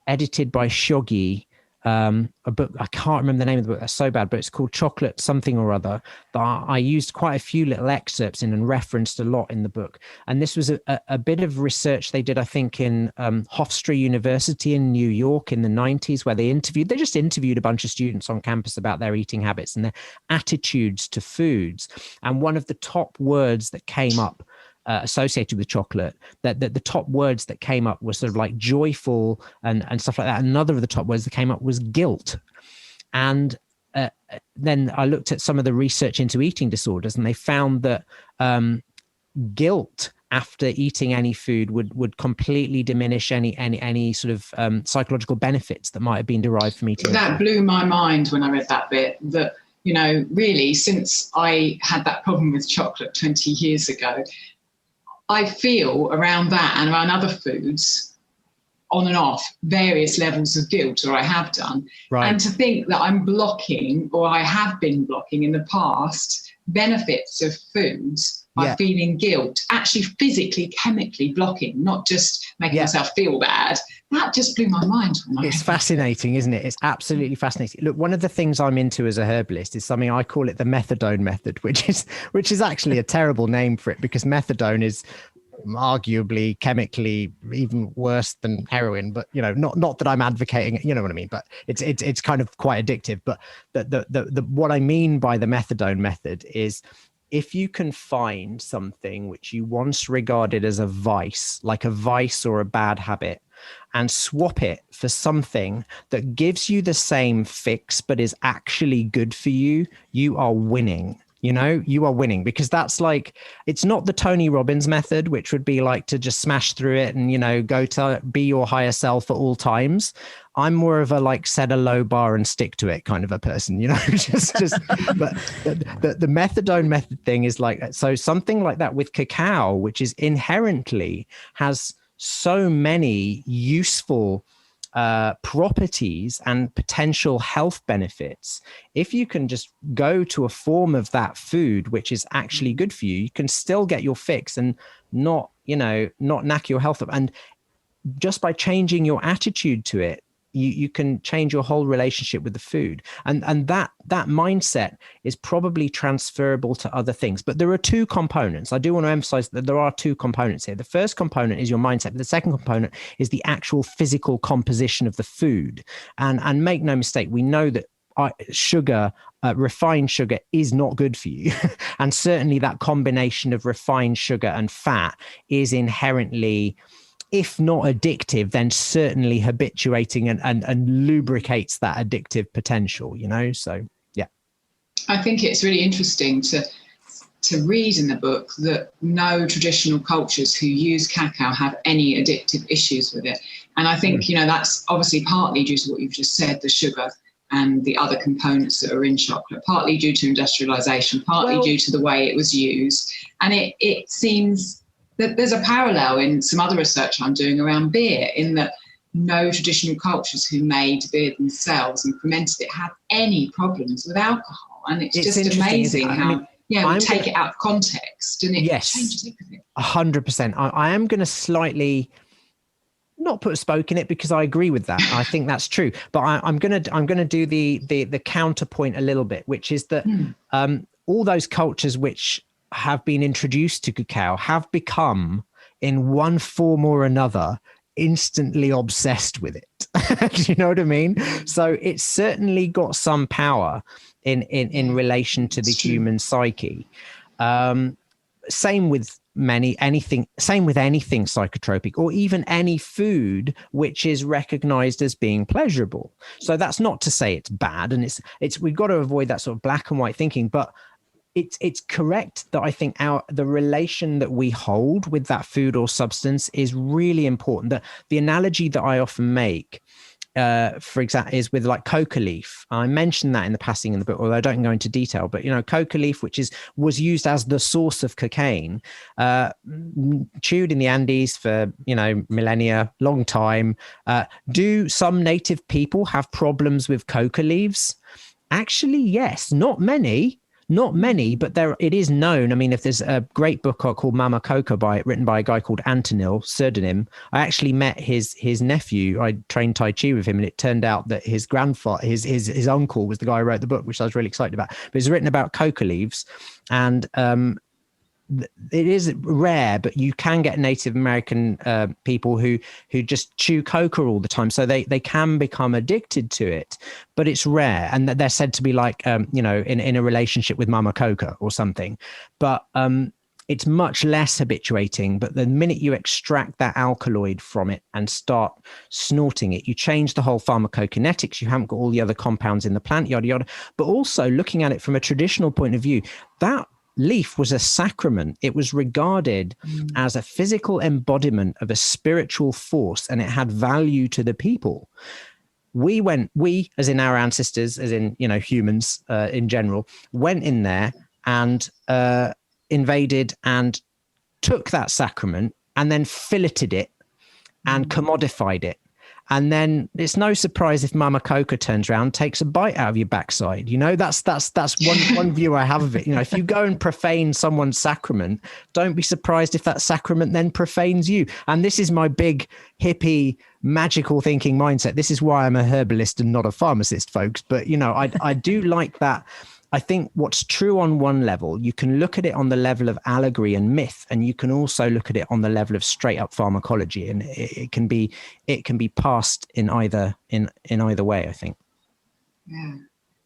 edited by Shoghi, a book, I can't remember the name of the book, that's so bad, but it's called Chocolate Something or Other. But I used quite a few little excerpts in and referenced a lot in the book. And this was a bit of research they did, I think, in Hofstra University in New York in the 90s, where they just interviewed a bunch of students on campus about their eating habits and their attitudes to foods. And one of the top words that came up associated with chocolate, that the top words that came up were sort of like joyful and stuff like that. Another of the top words that came up was guilt. And then I looked at some of the research into eating disorders, and they found that guilt after eating any food would completely diminish any sort of psychological benefits that might have been derived from eating. That blew my mind when I read that bit, that, really, since I had that problem with chocolate 20 years ago, I feel around that and around other foods on and off various levels of guilt, or I have done. Right. And to think that I'm blocking, or I have been blocking in the past, benefits of foods by feeling guilt, actually physically, chemically blocking, not just making myself feel bad, that just blew my mind. It's fascinating, isn't it? It's absolutely fascinating. Look, one of the things I'm into as a herbalist is something I call it the methadone method, which is actually a terrible name for it, because methadone is arguably chemically even worse than heroin, but not that I'm advocating it, you know what I mean, but it's kind of quite addictive. But the what I mean by the methadone method is, if you can find something which you once regarded as a vice, like a vice or a bad habit, and swap it for something that gives you the same fix but is actually good for you, you are winning. You are winning, because that's like, it's not the Tony Robbins method, which would be like to just smash through it and, go to be your higher self at all times. I'm more of a like set a low bar and stick to it kind of a person, just but the methadone method thing is like, so something like that with cacao, which is inherently has so many useful properties and potential health benefits. If you can just go to a form of that food which is actually good for you, you can still get your fix and not knack your health up. And just by changing your attitude to it, you can change your whole relationship with the food. And that mindset is probably transferable to other things. But there are two components. I do want to emphasize that there are two components here. The first component is your mindset, but the second component is the actual physical composition of the food. And make no mistake, we know that sugar, refined sugar, is not good for you. And certainly that combination of refined sugar and fat is inherently, if not addictive, then certainly habituating and lubricates that addictive potential, So, yeah. I think it's really interesting to read in the book that no traditional cultures who use cacao have any addictive issues with it. And I think, that's obviously partly due to what you've just said, the sugar and the other components that are in chocolate, partly due to industrialization, partly due to the way it was used. And it seems that there's a parallel in some other research I'm doing around beer, in that no traditional cultures who made beer themselves and fermented it have any problems with alcohol. And it's just amazing how we take it out of context and it changes everything. 100%. I am going to slightly not put a spoke in it, because I agree with that. I think that's true. But I'm going to do the counterpoint a little bit, which is that all those cultures which have been introduced to cacao have become, in one form or another, instantly obsessed with it. Do you know what I mean? So it's certainly got some power in relation to the human psyche. Same with anything psychotropic, or even any food which is recognized as being pleasurable. So that's not to say it's bad, and it's we've got to avoid that sort of black and white thinking, but it's correct that I think the relation that we hold with that food or substance is really important. That the analogy that I often make, for example, is with like coca leaf. I mentioned that in the passing in the book, although I don't go into detail. But coca leaf, which was used as the source of cocaine, chewed in the Andes for millennia, long time. Do some native people have problems with coca leaves? Actually, yes, not many. Not many, but it is known. I mean, if there's a great book called Mama Coca written by a guy called Antonil, pseudonym. I actually met his nephew. I trained Tai Chi with him, and it turned out that his grandfather, his uncle, was the guy who wrote the book, which I was really excited about. But it's written about coca leaves, and it is rare, but you can get Native American people who just chew coca all the time, so they can become addicted to it, but it's rare, and they're said to be like in a relationship with Mama Coca or something. But it's much less habituating. But the minute you extract that alkaloid from it and start snorting it, you change the whole pharmacokinetics. You haven't got all the other compounds in the plant, yada yada. But also, looking at it from a traditional point of view, that leaf was a sacrament. It was regarded as a physical embodiment of a spiritual force, and it had value to the people. We, as in our ancestors, as in humans in general, went in there and invaded and took that sacrament and then filleted it and commodified it. And then it's no surprise if Mama Coca turns around, takes a bite out of your backside. That's one view I have of it. If you go and profane someone's sacrament, don't be surprised if that sacrament then profanes you. And this is my big hippie magical thinking mindset. This is why I'm a herbalist and not a pharmacist, folks. But I do like that. I think what's true on one level, you can look at it on the level of allegory and myth, and you can also look at it on the level of straight up pharmacology, and it can be passed in either way, I think. Yeah.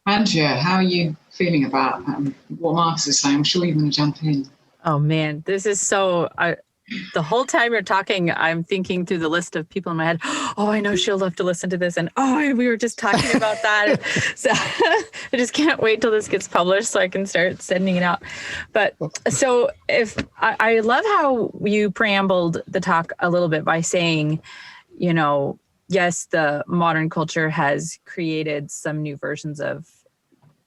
Andrea, how are you feeling about what Marcus is saying? I'm sure you want to jump in. Oh man, this is the whole time you're talking, I'm thinking through the list of people in my head. Oh, I know she'll love to listen to this. And we were just talking about that. So I just can't wait till this gets published so I can start sending it out. But so if I love how you preambled the talk a little bit by saying, yes, the modern culture has created some new versions of,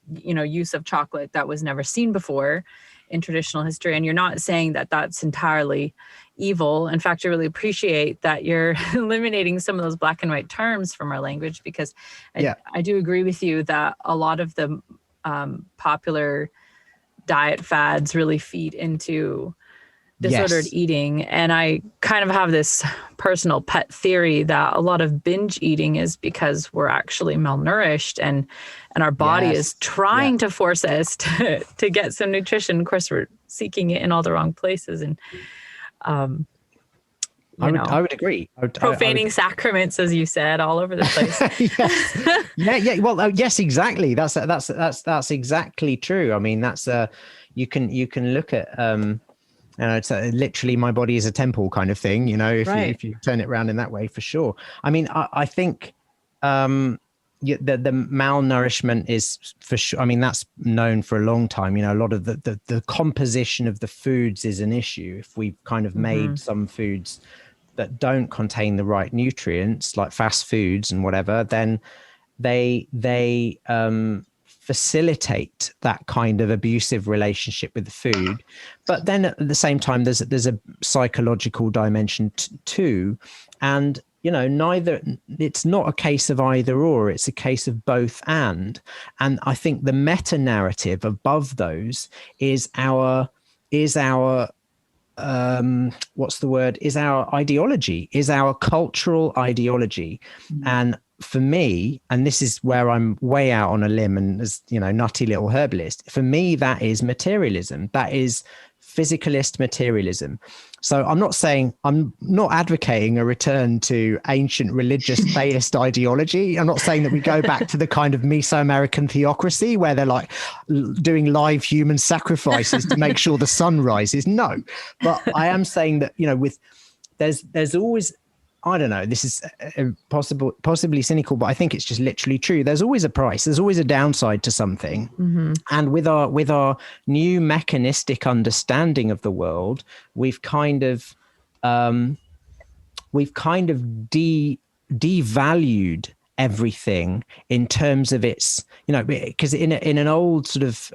use of chocolate that was never seen before in traditional history. And you're not saying that that's entirely evil. In fact, I really appreciate that you're eliminating some of those black and white terms from our language, because I do agree with you that a lot of the popular diet fads really feed into disordered eating. And I kind of have this personal pet theory that a lot of binge eating is because we're actually malnourished and our body is trying to force us to get some nutrition. Of course, we're seeking it in all the wrong places. And, I would agree. Profaning sacraments, as you said, all over the place. Yeah. Well, yes, exactly. That's exactly true. I mean, that's you can look at, it's literally my body is a temple kind of thing, if you turn it around in that way, for sure. I mean, I think the malnourishment is for sure. I mean, that's known for a long time. A lot of the composition of the foods is an issue. If we've kind of made some foods that don't contain the right nutrients, like fast foods and whatever, then they facilitate that kind of abusive relationship with the food. But then at the same time, there's a psychological dimension too. And, it's not a case of either or, it's a case of both and. And I think the meta narrative above those is our ideology, is our cultural ideology. And for me, and this is where I'm way out on a limb and as nutty little herbalist, for me that is materialism. That is physicalist materialism. So I'm not advocating a return to ancient religious theist ideology. I'm not saying that we go back to the kind of Mesoamerican theocracy where they're like doing live human sacrifices to make sure the sun rises. No, but I am saying that, there's always, I don't know, this is possibly cynical, but I think it's just literally true. There's always a price. There's always a downside to something. Mm-hmm. And with our new mechanistic understanding of the world, we've kind of devalued everything in terms of its, because in an old sort of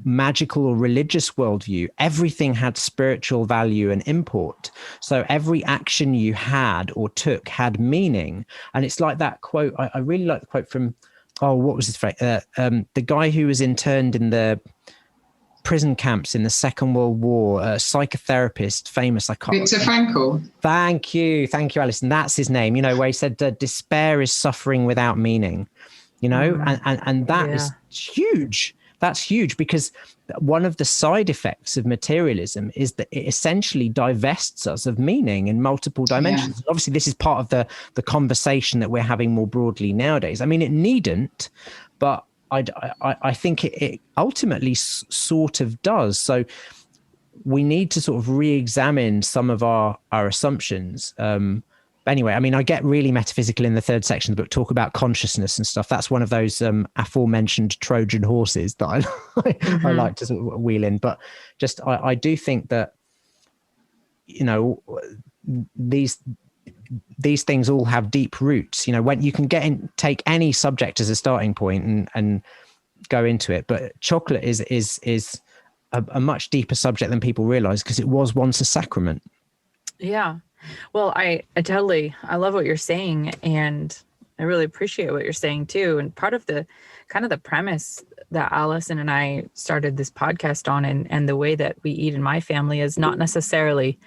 magical or religious worldview, everything had spiritual value and import. So every action you had or took had meaning. And it's like that quote. I really like the quote from, what was his phrase? The guy who was interned in the prison camps in the Second World War, a psychotherapist, famous. Viktor Frankl. Thank you, Alison. That's his name. Where he said despair is suffering without meaning. And that is huge. That's huge, because one of the side effects of materialism is that it essentially divests us of meaning in multiple dimensions. Yeah. Obviously, this is part of the conversation that we're having more broadly nowadays. I mean, it needn't, but I think it ultimately sort of does. So we need to sort of re-examine some of our assumptions. Anyway, I mean, I get really metaphysical in the third section of the book, talk about consciousness and stuff. That's one of those aforementioned Trojan horses that I like to sort of wheel in. But just I do think that, these things all have deep roots. When you can take any subject as a starting point and go into it, but chocolate is a much deeper subject than people realize, because it was once a sacrament. Yeah. Well, I love what you're saying, and I really appreciate what you're saying too. And part of the kind of the premise that Alison and I started this podcast on, and the way that we eat in my family is not necessarily,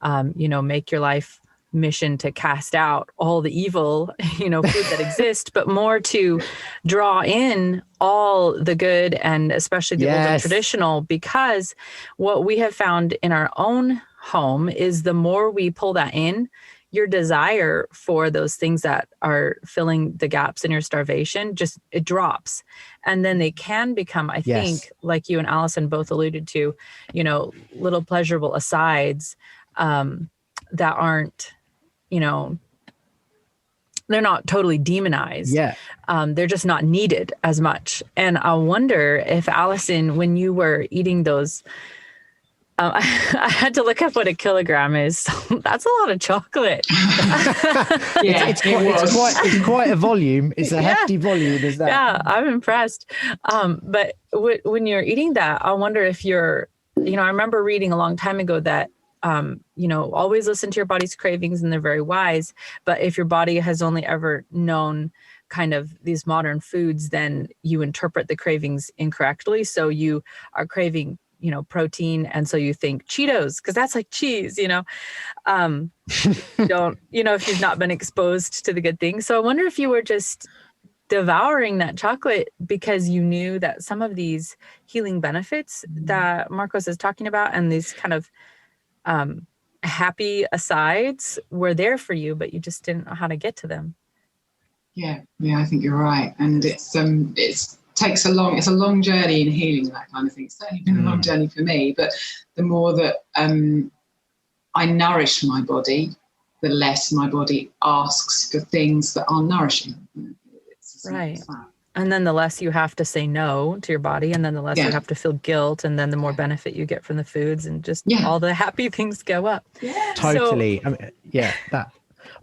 make your life mission to cast out all the evil, food that exists, but more to draw in all the good, and especially the old and traditional, because what we have found in our own home is the more we pull that in, your desire for those things that are filling the gaps in your starvation, it drops. And then they can become, I think, like you and Alison both alluded to, little pleasurable asides that aren't, they're not totally demonized. Yeah. They're just not needed as much. And I wonder if, Alison, when you were eating those, I had to look up what a kilogram is. That's a lot of chocolate. It's quite a volume. It's a hefty volume, is that? Yeah, I'm impressed. But when you're eating that, I wonder if you're, I remember reading a long time ago that, always listen to your body's cravings, and they're very wise. But if your body has only ever known kind of these modern foods, then you interpret the cravings incorrectly. So you are craving, protein. And so you think Cheetos, because that's like cheese, don't, if you've not been exposed to the good things. So I wonder if you were just devouring that chocolate because you knew that some of these healing benefits that Marcos is talking about, and these kind of happy asides, were there for you, but you just didn't know how to get to them. Yeah, I think you're right. And it's a long journey in healing, that kind of thing. It's certainly been a long journey for me, but the more that I nourish my body, the less my body asks for things that are nourishing. It's right. And then the less you have to say no to your body, and then the less you have to feel guilt, and then the more benefit you get from the foods, and just all the happy things go up. Yeah. Totally. So, that.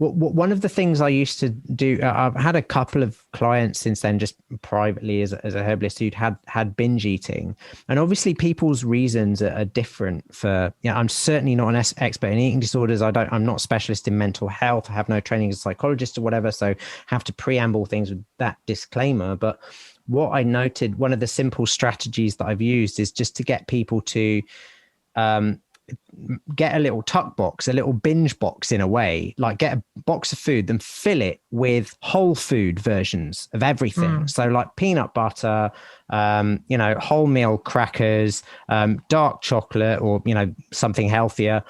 Well, one of the things I used to do, I've had a couple of clients since then, just privately as a herbalist, who'd had binge eating, and obviously people's reasons are different. For I'm certainly not an expert in eating disorders. I'm not a specialist in mental health. I have no training as a psychologist or whatever, so have to preamble things with that disclaimer. But what I noted, one of the simple strategies that I've used is just to get people to get a little tuck box, a little binge box in a way, like get a box of food, then fill it with whole food versions of everything. So like peanut butter, wholemeal crackers, dark chocolate, or, something healthier,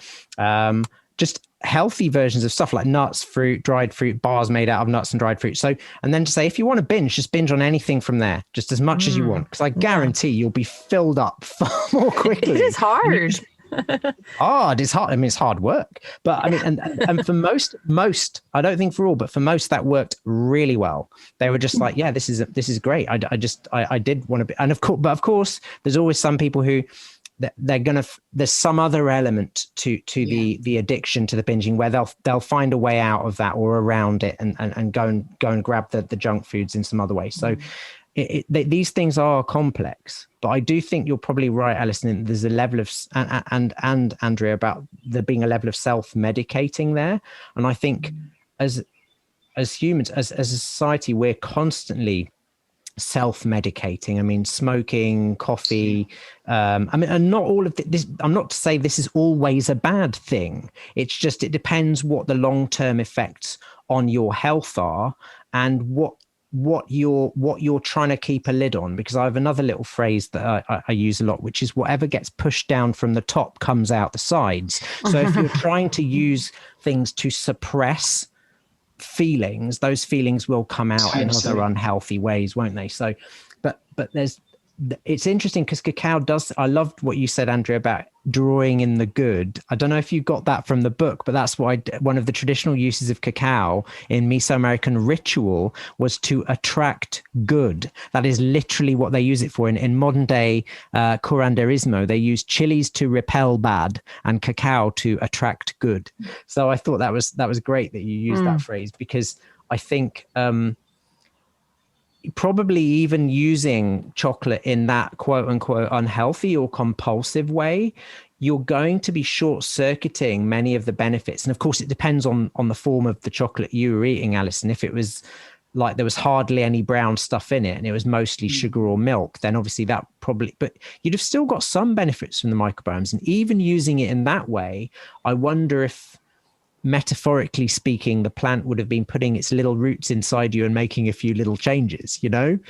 just healthy versions of stuff like nuts, fruit, dried fruit, bars made out of nuts and dried fruit. So, and then to say, if you want to binge, just binge on anything from there, just as much as you want. Because I guarantee you'll be filled up far more quickly. It is hard. It's hard. I mean, it's hard work, but I mean, and for most, I don't think for all, but for most that worked really well. They were just like, yeah, this is great. I did want to be, and of course, there's always some people who there's some other element to the addiction, to the binging, where they'll find a way out of that or around it, and go and grab the junk foods in some other way. So these things are complex, but I do think you're probably right, Alison. There's a level of, and Andrea, about there being a level of self-medicating there. And I think as humans, as a society, we're constantly self-medicating. I mean, smoking, coffee, and not all of this. I'm not to say this is always a bad thing. It's just, it depends what the long-term effects on your health are, and what you're trying to keep a lid on. Because I have another little phrase that I use a lot, which is whatever gets pushed down from the top comes out the sides. So if you're trying to use things to suppress feelings, those feelings will come out in other unhealthy ways, won't they? So but it's interesting, because cacao does, I loved what you said, Andrea, about drawing in the good. I don't know if you got that from the book, but that's why one of the traditional uses of cacao in Mesoamerican ritual was to attract good. That is literally what they use it for. In modern day curanderismo, they use chilies to repel bad and cacao to attract good. So I thought that was great that you used that phrase, because I think probably even using chocolate in that quote unquote unhealthy or compulsive way, you're going to be short-circuiting many of the benefits. And of course, it depends on the form of the chocolate you were eating, Alison. If it was like there was hardly any brown stuff in it and it was mostly sugar or milk, then obviously that probably, but you'd have still got some benefits from the microbiomes. And even using it in that way, I wonder if, metaphorically speaking, the plant would have been putting its little roots inside you and making a few little changes. You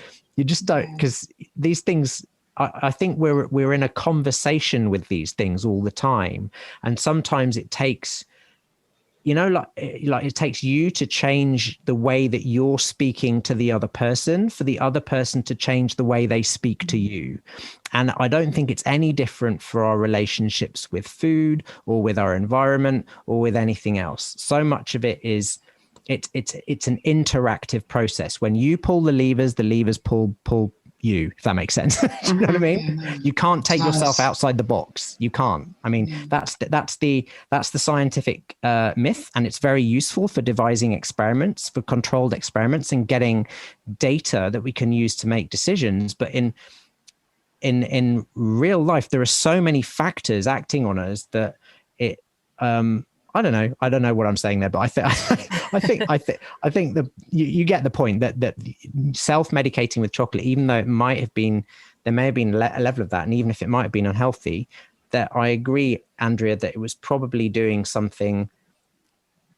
just don't, because these things, I think we're in a conversation with these things all the time, and sometimes it takes, like it takes you to change the way that you're speaking to the other person for the other person to change the way they speak to you. And I don't think it's any different for our relationships with food or with our environment or with anything else. So much of it is it's an interactive process. When you pull the levers pull you, if that makes sense. Do you know what I mean? You can't take yourself outside the box. You can't. I mean, that's the scientific myth, and it's very useful for devising experiments, for controlled experiments, and getting data that we can use to make decisions. But in real life, there are so many factors acting on us that it. I don't know what I'm saying there, but I think that you get the point that self-medicating with chocolate, even though there may have been a level of that, and even if it might have been unhealthy, that I agree, Andrea, that it was probably doing something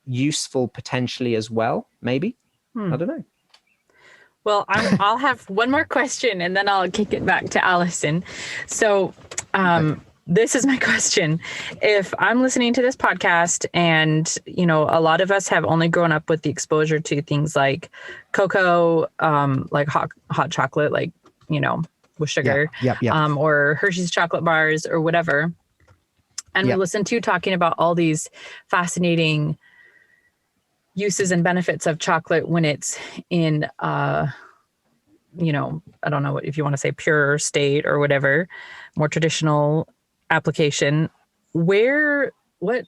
useful potentially as well. Maybe I don't know. Well, I'll have one more question, and then I'll kick it back to Alison. So. This is my question. If I'm listening to this podcast and, a lot of us have only grown up with the exposure to things like cocoa, like hot chocolate, like, with sugar, or Hershey's chocolate bars or whatever. And we listen to you talking about all these fascinating uses and benefits of chocolate when it's in, I don't know if you want to say pure state or whatever, more traditional application. Where can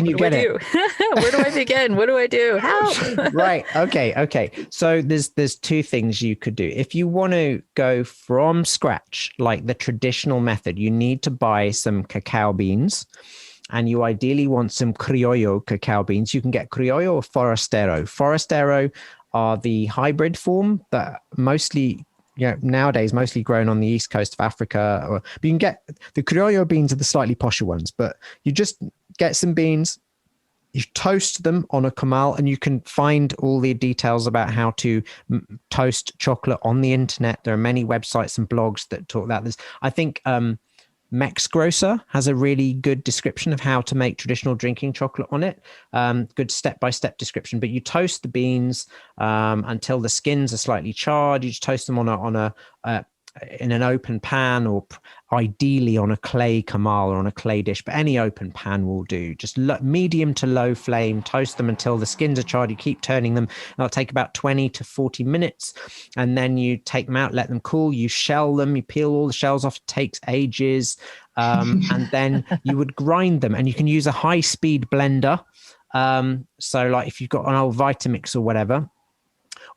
you get it? Where do I begin? What do I do? Help. Right. Okay. So there's two things you could do. If you want to go from scratch, like the traditional method, you need to buy some cacao beans, and you ideally want some criollo cacao beans. You can get criollo or forastero. Forastero are the hybrid form that nowadays mostly grown on the east coast of Africa, but you can get the criollo beans are the slightly posher ones. But you just get some beans, you toast them on a comal, and you can find all the details about how to toast chocolate on the internet. There are many websites and blogs that talk about this. I think Mex Grocer has a really good description of how to make traditional drinking chocolate on it. Good step-by-step description. But you toast the beans until the skins are slightly charred. You just toast them in an open pan, or ideally on a clay kamal or on a clay dish, but any open pan will do. Just medium to low flame, toast them until the skins are charred. You keep turning them. That'll take about 20 to 40 minutes. And then you take them out, let them cool. You shell them, you peel all the shells off. It takes ages. And then you would grind them, and you can use a high-speed blender. So like if you've got an old Vitamix or whatever,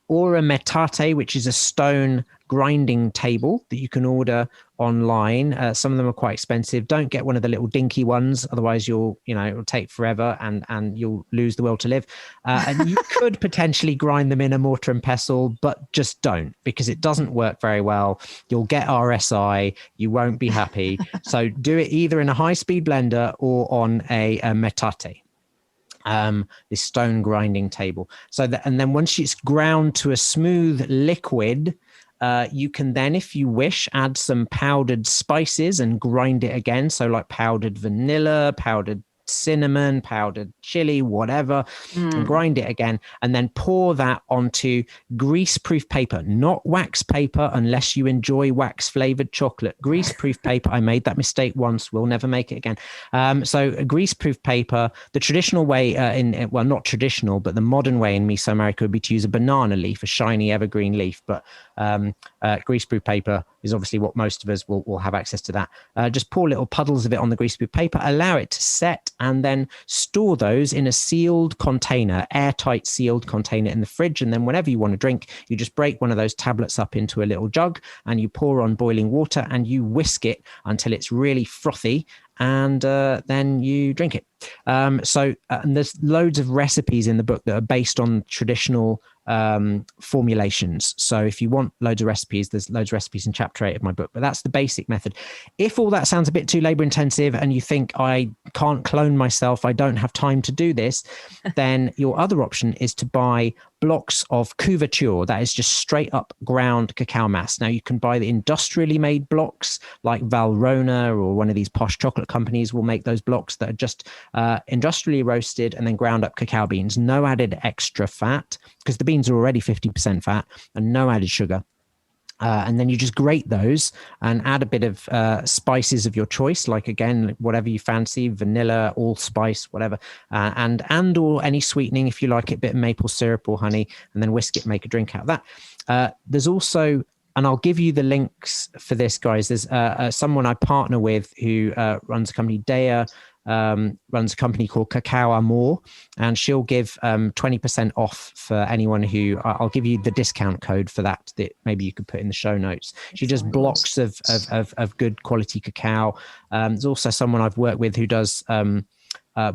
or a metate, which is a stone grinding table that you can order online. Some of them are quite expensive. Don't get one of the little dinky ones, otherwise it'll take forever and you'll lose the will to live. And you could potentially grind them in a mortar and pestle, but just don't, because it doesn't work very well. You'll get RSI. You won't be happy. So do it either in a high-speed blender or on a metate. This stone grinding table. And then once it's ground to a smooth liquid, you can then, if you wish, add some powdered spices and grind it again. So like powdered vanilla, powdered cinnamon, powdered chili, whatever, and grind it again. And then pour that onto grease-proof paper, not wax paper, unless you enjoy wax-flavored chocolate. Grease-proof paper. I made that mistake once. We'll never make it again. So a grease-proof paper, the traditional way not traditional, but the modern way in Mesoamerica would be to use a banana leaf, a shiny evergreen leaf. But Greaseproof paper is obviously what most of us will have access to that. Just pour little puddles of it on the greaseproof paper, allow it to set, and then store those in a sealed container, airtight sealed container in the fridge. And then whenever you want to drink, you just break one of those tablets up into a little jug and you pour on boiling water and you whisk it until it's really frothy, and then you drink it. And there's loads of recipes in the book that are based on traditional formulations. So if you want loads of recipes, there's loads of recipes in chapter 8 of my book, but that's the basic method. If all that sounds a bit too labor intensive and you think I can't clone myself, I don't have time to do this, then your other option is to buy blocks of couverture. That is just straight up ground cacao mass. Now you can buy the industrially made blocks like Valrhona, or one of these posh chocolate companies will make those blocks that are just industrially roasted and then ground up cacao beans, no added extra fat, because the beans are already 50% fat, and no added sugar. And then you just grate those and add a bit of spices of your choice, like, again, whatever you fancy, vanilla, allspice, whatever, and or any sweetening if you like it, a bit of maple syrup or honey, and then whisk it, make a drink out of that. There's also, and I'll give you the links for this, guys. There's someone I partner with who runs a company, Dea, runs a company called Cacao Amor, and she'll give 20% off for anyone who, I'll give you the discount code for that maybe you could put in the show notes. She does blocks of good quality cacao. There's also someone I've worked with who does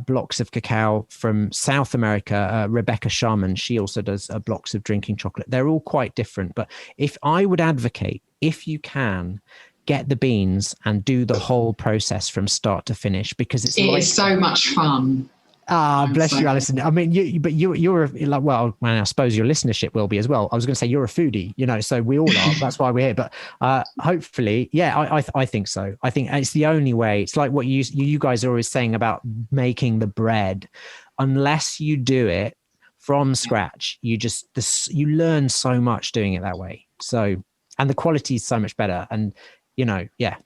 blocks of cacao from South America, Rebecca Sharman. She also does blocks of drinking chocolate. They're all quite different, but if I would advocate, if you can, get the beans and do the whole process from start to finish, because it is so much fun. Bless you, Alison. I mean, you're like, well, I suppose your listenership will be as well. I was going to say you're a foodie, so we all are. That's why we're here. But hopefully, yeah, I think so. I think it's the only way. It's like what you guys are always saying about making the bread. Unless you do it from scratch, you learn so much doing it that way. So, and the quality is so much better. And yeah.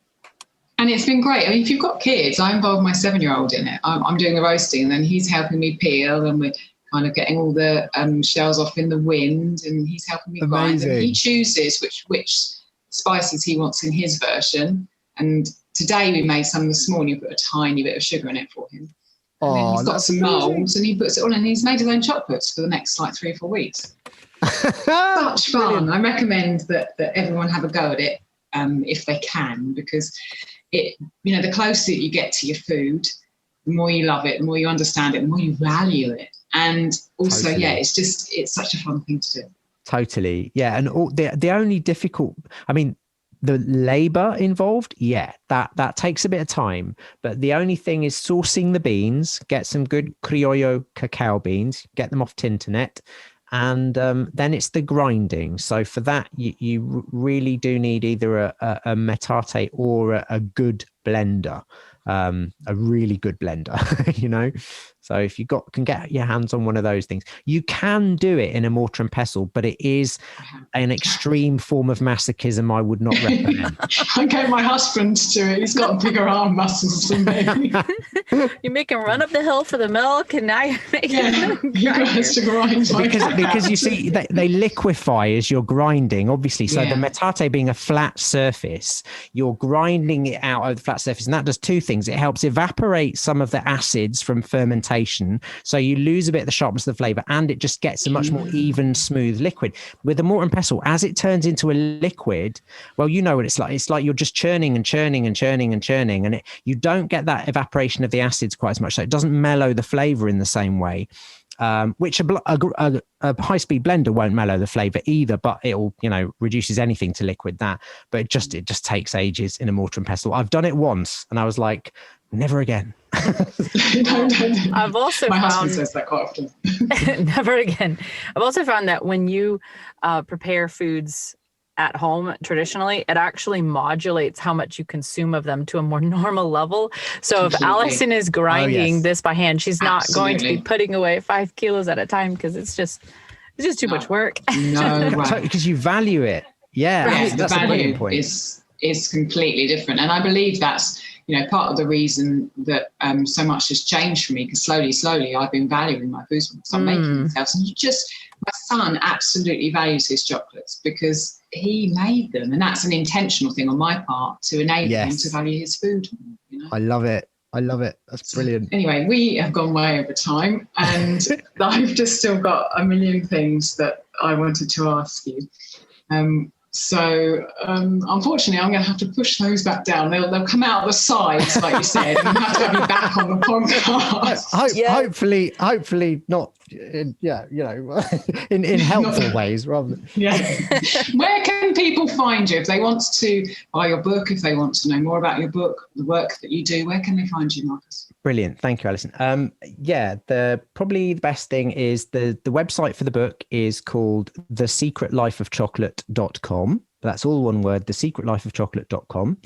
And it's been great. I mean, if you've got kids, I involve my 7-year-old in it. I'm doing the roasting, and then he's helping me peel, and we're kind of getting all the shells off in the wind, and he's helping me grind. And he chooses which spices he wants in his version. And today we made some this morning. We put a tiny bit of sugar in it for him. And then he's got some molds, and he puts it on, and he's made his own chocolates for the next 3 or 4 weeks. Such fun. Brilliant. I recommend that everyone have a go at it. If they can, because the closer you get to your food, the more you love it, the more you understand it, the more you value it. And also, totally. It's such a fun thing to do. Totally. Yeah. And the only difficult, I mean, the labor involved, yeah, that takes a bit of time. But the only thing is sourcing the beans, get some good criollo cacao beans, get them off Tinternet. And then it's the grinding. So for that, you really do need either a metate or a good blender, a really good blender, So if you can get your hands on one of those things, you can do it in a mortar and pestle, but it is an extreme form of masochism I would not recommend. I get my husband to do it. He's got bigger arm muscles than me. You make him run up the hill for the milk, and now you make him he has to grind because you see they liquefy as you're grinding, obviously. So the metate being a flat surface, you're grinding it out of the flat surface, and that does two things. It helps evaporate some of the acids from fermentation, so you lose a bit of the sharpness of the flavor, and it just gets a much more even, smooth liquid. With the mortar and pestle, as it turns into a liquid, well, you know what it's like. It's like you're just churning and churning and churning and churning, and you don't get that evaporation of the acids quite as much. So it doesn't mellow the flavor in the same way. Which a high-speed blender won't mellow the flavor either, but it'll, reduces anything to liquid that. But it just takes ages in a mortar and pestle. I've done it once, and I was like, never again. I've also my found, husband says that quite often. Never again. I've also found that when you prepare foods at home traditionally, it actually modulates how much you consume of them to a more normal level. So if Alison is grinding this by hand, she's not going to be putting away 5 kilos at a time, because it's just too much work. No, right. Because you value it. Yeah, the value is completely different. And I believe that's, part of the reason that so much has changed for me, because slowly I've been valuing my foods once I'm making themselves. And my son absolutely values his chocolates because he made them, and that's an intentional thing on my part to enable him to value his food. I love it. That's brilliant. Anyway, we have gone way over time, and I've just still got a million things that I wanted to ask you. So unfortunately, I'm going to have to push those back down. They'll come out the sides, like you said, and you have to have me back on the podcast. Hopefully not. In helpful ways rather than. Yeah. Where can people find you if they want to buy your book? If they want to know more about your book, the work that you do, where can they find you, Marcos? Brilliant. Thank you, Alison. Probably the best thing is the website for the book is called thesecretlifeofchocolate.com. That's all one word, thesecretlifeofchocolate.com.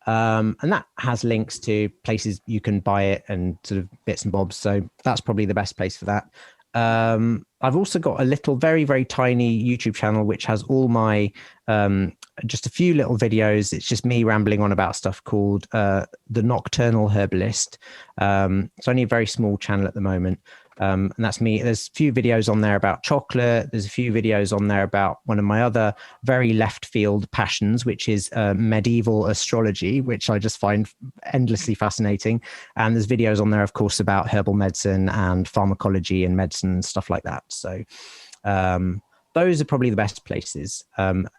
And that has links to places you can buy it and sort of bits and bobs. So that's probably the best place for that. I've also got a little, very, very tiny YouTube channel, which has all my, just a few little videos. It's just me rambling on about stuff called The Nocturnal Herbalist. It's only a very small channel at the moment. And that's me. There's a few videos on there about chocolate. There's a few videos on there about one of my other very left field passions, which is medieval astrology, which I just find endlessly fascinating. And there's videos on there, of course, about herbal medicine and pharmacology and medicine and stuff like that. So those are probably the best places. And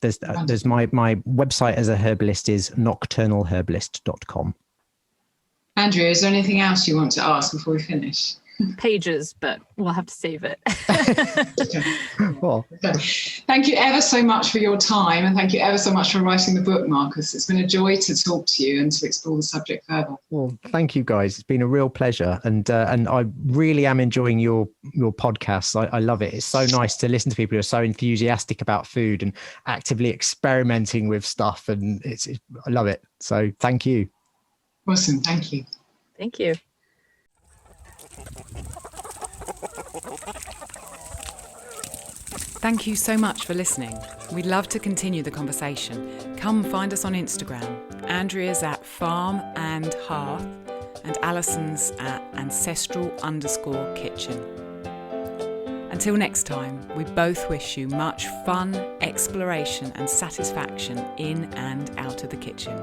there's my website as a herbalist is nocturnalherbalist.com. Andrea, is there anything else you want to ask before we finish? Pages, but we'll have to save it. Well, thank you ever so much for your time, and thank you ever so much for writing the book, Marcos. It's been a joy to talk to you and to explore the subject further. Well, thank you, guys. It's been a real pleasure, and I really am enjoying your podcasts. I love it. It's so nice to listen to people who are so enthusiastic about food and actively experimenting with stuff, and I love it. So thank you. Awesome. Thank you. Thank you. Thank you so much for listening. We'd love to continue the conversation. Come find us on Instagram. Andrea's at Farm and Hearth and Alison's at ancestral_kitchen. Until next time, we both wish you much fun, exploration and satisfaction in and out of the kitchen.